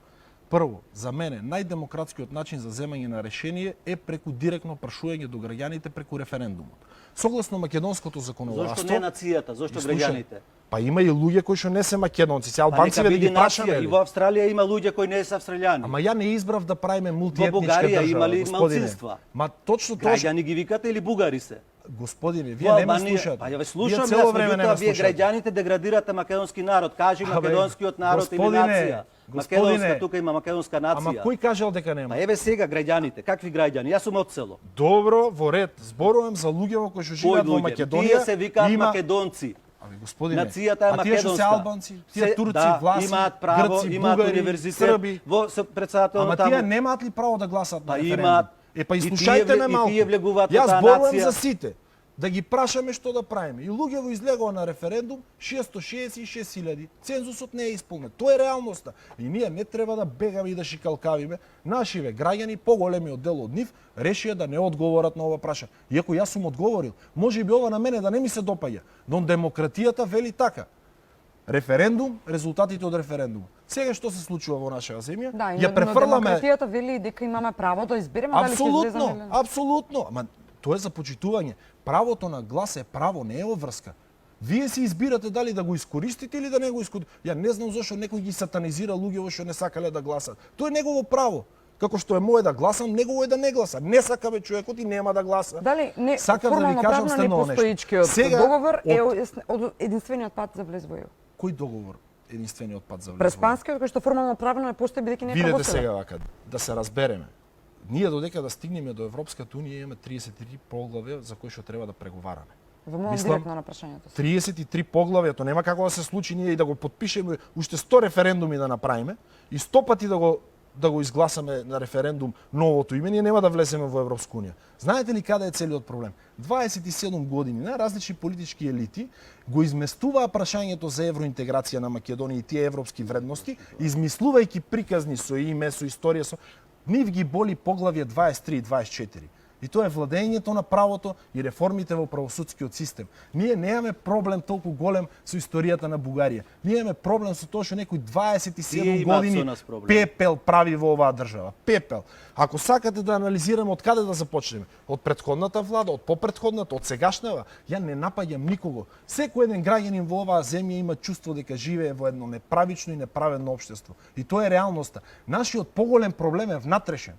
S3: Прво, за мене најдемократскиот начин за земање на решение е преку директно прашување до граѓаните преку референдумот. Согласно македонското законодавство,
S2: Зошто не нацијата, зошто
S3: Слушај,
S2: граѓаните?
S3: Па има и луѓе кои што не се македонци, се
S2: Па нека
S3: албанци да
S2: биде
S3: ги прашаме.
S2: нација. И во Австралија има луѓе кои не се австралијани.
S3: Ама ја не избрав да правиме мултиетничка
S2: Бугарија
S3: држава.
S2: има ли
S3: господине.
S2: малцинства?
S3: Ма точно тоа што
S2: Граѓани ги викате или бугари се?
S3: господине,
S2: Во
S3: вие не ме
S2: Албанија-
S3: слушате.
S2: Па ја ве
S3: Вие
S2: слушам,
S3: цело
S2: јас,
S3: време не
S2: меѓутоа
S3: ме
S2: вие
S3: слушате.
S2: граѓаните деградирате македонски народ. Кажи
S3: Абе,
S2: македонскиот народ или
S3: господине,
S2: нација.
S3: господине,
S2: Македонска, тука има македонска нација.
S3: Ама кој кажал дека нема?
S2: Па еве сега граѓаните, какви граѓани? Јас сум од село.
S3: Добро, во ред. Зборувам за луѓето кои што
S2: Кои
S3: живеат во
S2: луѓе?
S3: Македонија.
S2: Тие се викаат
S3: има...
S2: македонци.
S3: Абе, господине,
S2: Нацијата е
S3: а тие што се
S2: македонска.
S3: албанци, тие
S2: Се-
S3: турци,
S2: да,
S3: власи,
S2: имаат право,
S3: грци,
S2: имаат
S3: бугари,
S2: универзитет,
S3: срби.
S2: во председател
S3: Ама
S2: таму.
S3: тие немаат ли право да гласат
S2: Па
S3: на референдум?
S2: имаат.
S3: Е, па
S2: И
S3: изслушајте
S2: тие
S3: ме
S2: и
S3: малку.
S2: тие влегуваат во
S3: Јас
S2: таа
S3: зборувам
S2: нација.
S3: за сите. Да ги прашаме што да правиме. И луѓето излегува на референдум 666.000. Цензусот не е исполнет. Тоа е реалноста. И ние не треба да бегаме и да шикалкавиме. Нашиве граѓани, поголемиот дел од нив, решија да не одговорат на ова прашање. Иако јас сум одговорил, може би ова на мене да не ми се допаѓа, но демократијата вели така. Референдум, резултатите од референдумот. Сега што се случува во нашава земја?
S1: Да, и
S3: ја префрламе
S1: демократијата вели дека имаме право да избереме дали ќе излеземе или
S3: Апсолутно,
S1: не.
S3: апсолутно. Ама тоа е за почитување. Правото на глас е право, не е обврска. Вие си избирате дали да го искористите или да не го искористите. Ја не знам зошто некој ги сатанизира луѓето што не сакале да гласат. Тоа е негово право. Како што е мое да гласам, негово е да не гласа. Не сакаме човекот и нема да гласа.
S1: Дали не
S3: Сакам да ви
S1: формално
S3: кажам
S1: правно не
S3: следно нешто.
S1: постоичкиот
S3: Сега,
S1: договор е
S3: од
S1: единствениот пат за влез во ЕУ.
S3: кој договор е единствениот пат за влез?
S1: Преспанскиот кој што формално правно не постои бидејќи не е
S3: Видете
S1: правосуден.
S3: сега вака, да се разбереме. Ние додека да стигнеме до Европската унија имаме 33 поглавја за кои што треба да преговараме.
S1: Во момент
S3: Мислам,
S1: директно на прашањето.
S3: 33 поглавја, тоа нема како да се случи ние и да го потпишеме, уште 100 референдуми да направиме и 100 пати да го изгласаме на референдум новото име, ние нема да влеземе во Европска унија. Знаете ли каде е целиот проблем? 27 години на различни политички елити го изместуваа прашањето за евроинтеграција на Македонија и тие европски вредности, измислувајќи приказни со име, со историја, нив ги боли поглавје 23 и 24. И тоа е владењето на правото и реформите во правосудскиот систем. Ние немаме проблем толку голем со историјата на Бугарија. Ние имаме проблем со тоа што некој 27 години пепел прави во оваа држава. Пепел. Ако сакате да анализираме од каде да започнеме, од претходната влада, од попретходната, од сегашната, ја не напаѓам никого. Секој еден граѓанин во оваа земја има чувство дека живее во едно неправично и неправедно општество. И тоа е реалноста. Нашиот поголем проблем е внатрешен.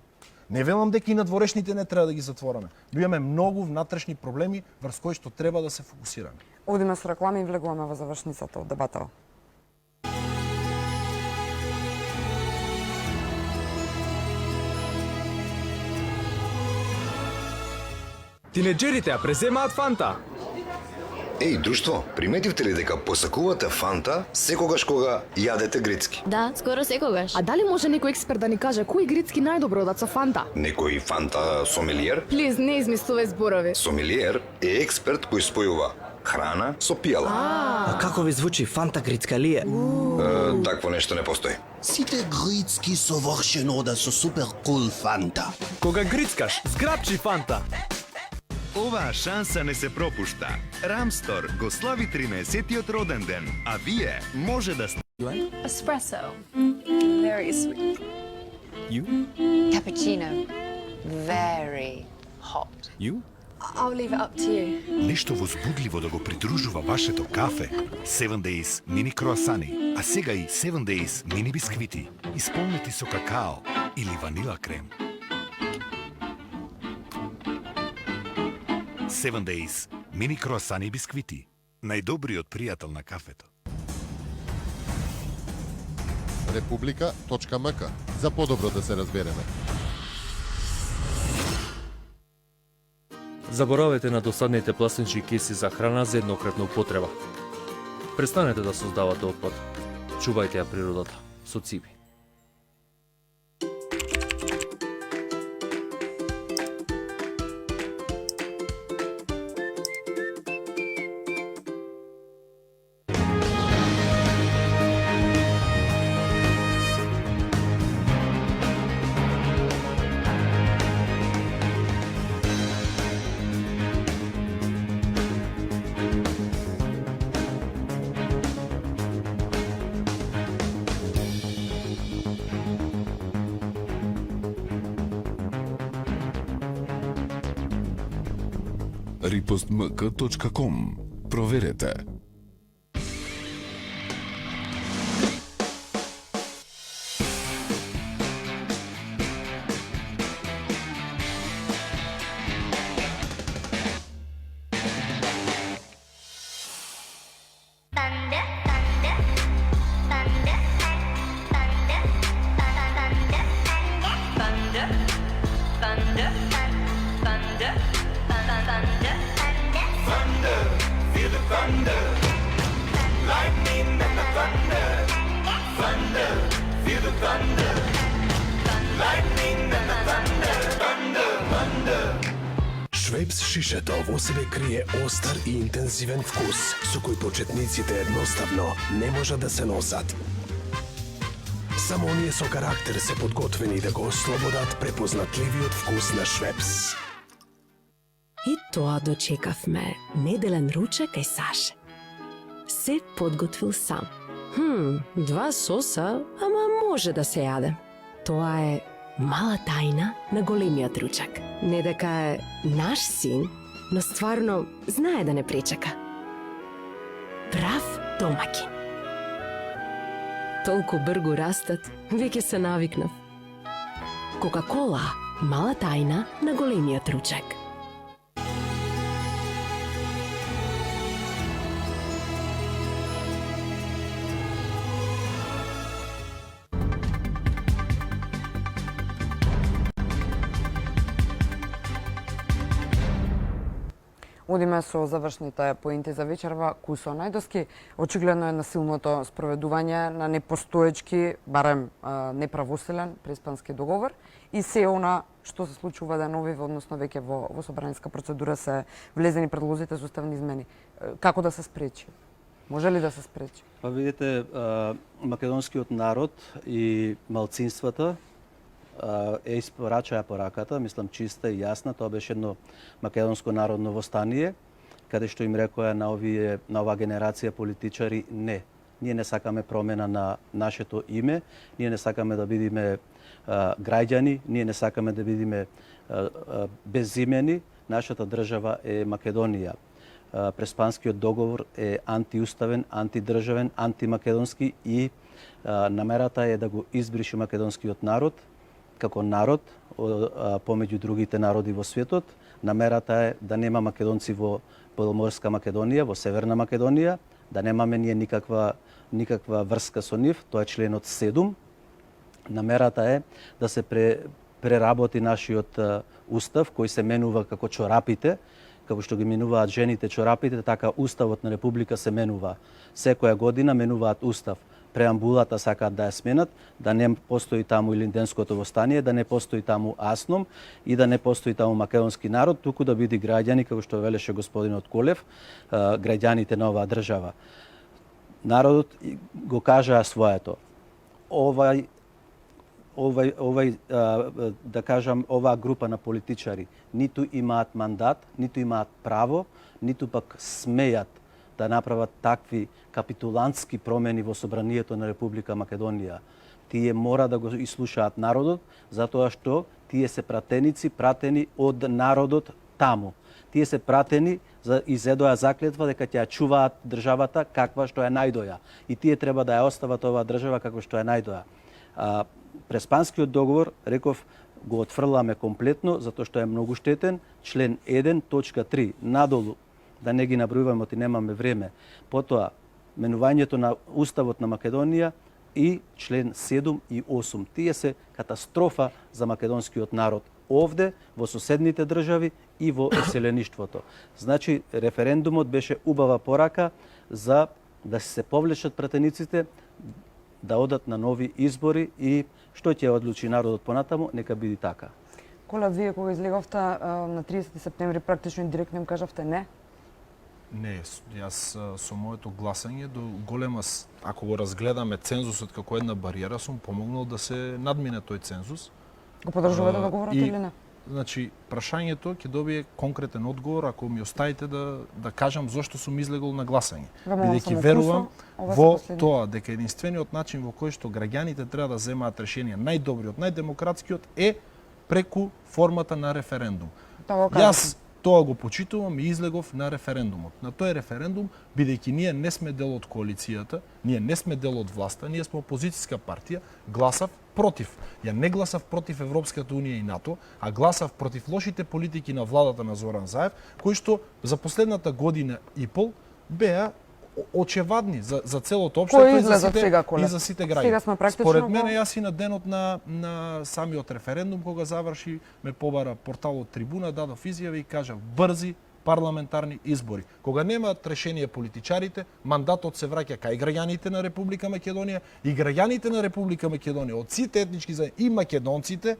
S3: Не велам дека и надворешните не треба да ги затвораме, но имаме многу внатрешни проблеми врз кои што треба да се фокусираме.
S1: Одиме со реклами и влегуваме во завршницата од дебатава.
S11: Тинеџерите ја преземаат фанта.
S12: Еј, друштво, приметивте ли дека посакувате фанта секогаш кога јадете грицки?
S13: Да, скоро секогаш. А дали може некој експерт да ни каже кој грицки најдобро одат со фанта?
S12: Некој фанта сомелиер?
S13: Плиз, не измислувај зборови.
S12: Сомелиер е експерт кој спојува храна со пијала.
S11: А како ви звучи фанта грицка ли е?
S12: Такво нешто не постои.
S14: Сите грицки совршено одат со супер кул фанта.
S11: Кога грицкаш, зграбчи фанта.
S15: Оваа шанса не се пропушта. Рамстор го слави 13-тиот роден ден, а вие може да
S16: Espresso. Very sweet.
S15: You?
S16: Cappuccino. Very hot.
S15: You?
S16: I'll leave it up to you.
S15: Нешто возбудливо да го придружува вашето кафе. 7 Days мини круасани, а сега и 7 Days мини бисквити, исполнети со какао или ванила крем. 7 Days мини круасани бисквити. Најдобриот пријател на кафето.
S17: Republika.mk за подобро да се разбереме.
S9: Заборавете на досадните пластични кеси за храна за еднократна употреба. Престанете да создавате отпад. Чувајте ја природата со циби.
S18: ripostmk.com. Проверете.
S19: Швепс шишето во себе крие остар и интензивен вкус, со кој почетниците едноставно не можат да се носат. Само оние со карактер се подготвени да го ослободат препознатливиот вкус на Швепс.
S20: И тоа дочекавме неделен ручек кај Саше. Се подготвил сам. 2 соса, ама може да се јаде. Тоа е мала тајна на големиот ручек. Не дека е наш син, но стварно знае да не пречека. Прав домаќин. Толку бргу растат, веќе се навикнав. Кока-кола, мала тајна на големиот ручек.
S1: Одиме со завршните поенти за вечерва. Кусо Најдовски, очигледно е насилното спроведување на непостоечки, барем неправосилен преспански договор и се она што се случува деновиве, односно веќе во собранска процедура се влезени предлозите за уставни измени. Како да се спречи? Може ли да се спречи?
S2: Па видите, македонскиот народ и малцинствата е испорачаа пораката, мислам чиста и јасна, тоа беше едно македонско народно востание, каде што им рекоа на оваа генерација политичари не. Ние не сакаме промена на нашето име, ние не сакаме да бидеме граѓани, ние не сакаме да бидеме безимени, нашата држава е Македонија. Преспанскиот договор е антиуставен, антидржавен, антимакедонски и намерата е да го избриши македонскиот народ како народ помеѓу другите народи во светот. Намерата е да нема македонци во Беломорска Македонија, во Северна Македонија, да немаме ние никаква врска со нив, тоа е членот 7. Намерата е да се преработи нашиот устав, кој се менува како чорапите, како што ги менуваат жените чорапите, така уставот на Република се менува. Секоја година менуваат устав. Преамбулата сакаат да ја сменат, да не постои таму Илинденското востание, да не постои таму Асном и да не постои таму македонски народ, туку да биде граѓани, како што велеше господинот Колев, граѓаните на оваа држава. Народот го кажаа своето. Да кажам, оваа група на политичари ниту имаат мандат, ниту имаат право, ниту пак смеат да направат такви капитулантски промени во собранието на Република Македонија. Тие мора да го ислушаат народот, затоа што тие се пратени од народот таму. Тие се пратени за изедоа заклетва дека ќе ја чуваат државата каква што ја најдоја. И тие треба да ја остават оваа држава како што ја најдоја. Преспанскиот договор, реков, го отфрламе комплетно, затоа што е многу штетен. Член 1.3, надолу, да не ги набројуваме, оти немаме време. Потоа, менувањето на Уставот на Македонија и член 7 и 8. Тие се катастрофа за македонскиот народ овде, во соседните држави и во еселеништвото. Значи, референдумот беше убава порака за да се повлечат пратениците, да одат на нови избори и што ќе одлучи народот понатаму, нека биде така.
S1: Коле, вие кога излеговте на 30 септември, практично и директно им кажавте не?
S3: Не, јас со моето гласање до голема, ако го разгледаме цензусот како една бариера, сум помогнал да се надмине тој цензус.
S1: Го подржувате договорот или не?
S3: Значи, прашањето ќе добие конкретен одговор ако ми оставите да кажам зошто сум излегол на гласање. Бидејќи верувам во тоа дека единствениот начин во кој што граѓаните треба да земаат решенија, најдобриот, најдемократскиот е преку формата на референдум. Јас тоа го почитувам и излегов на референдумот. На тој референдум, бидејќи ние не сме дел од коалицијата, ние не сме дел од власта, ние сме опозицијска партија, гласав против. Ја не гласав против Европската унија и НАТО, а гласав против лошите политики на владата на Зоран Заев, кои што за последната година и пол беа очевадни за целото општество и за сите граѓани. Според мене, јас и на денот на самиот референдум, кога заврши, ме побара порталот Трибуна, дадов изјава и кажа брзи парламентарни избори. Кога немаат решение политичарите, мандатот се враќа кај граѓаните на Република Македонија и граѓаните на Република Македонија од сите етнички заедници и македонците,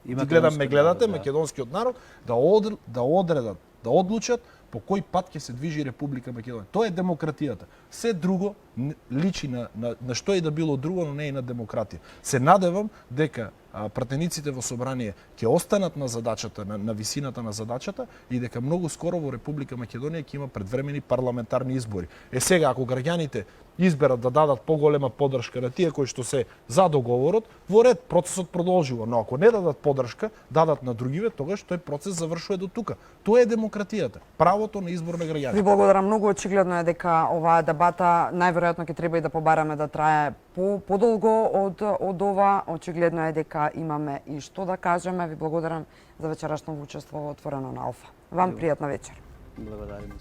S3: гледате, македонскиот народ, да одредат, да одлучат по кој пат ќе се движи Република Македонија. Тоа е демократијата. Се друго личи на што и да било друго, но не и на демократија. Се надевам дека пратениците во собрание ќе останат на задачата, на висината на задачата и дека многу скоро во Република Македонија ќе има предвремени парламентарни избори. Сега, ако граѓаните изберат да дадат поголема поддршка на тие кои што се за договорот, во ред, процесот продолжува. Но ако не дадат поддршка, дадат на другиве, тогаш тој процес завршува до тука. Тоа е демократијата, правото на избор на граѓаните.
S1: Ви благодарам многу. Очигледно е дека оваа дебата најверојатно ќе треба и да побараме да трае подолго од ова. Очигледно е дека имаме и што да кажеме. Ви благодарам за вечерашното учество во Отворено на Алфа. Вам пријатна вечер.
S2: Благодарам.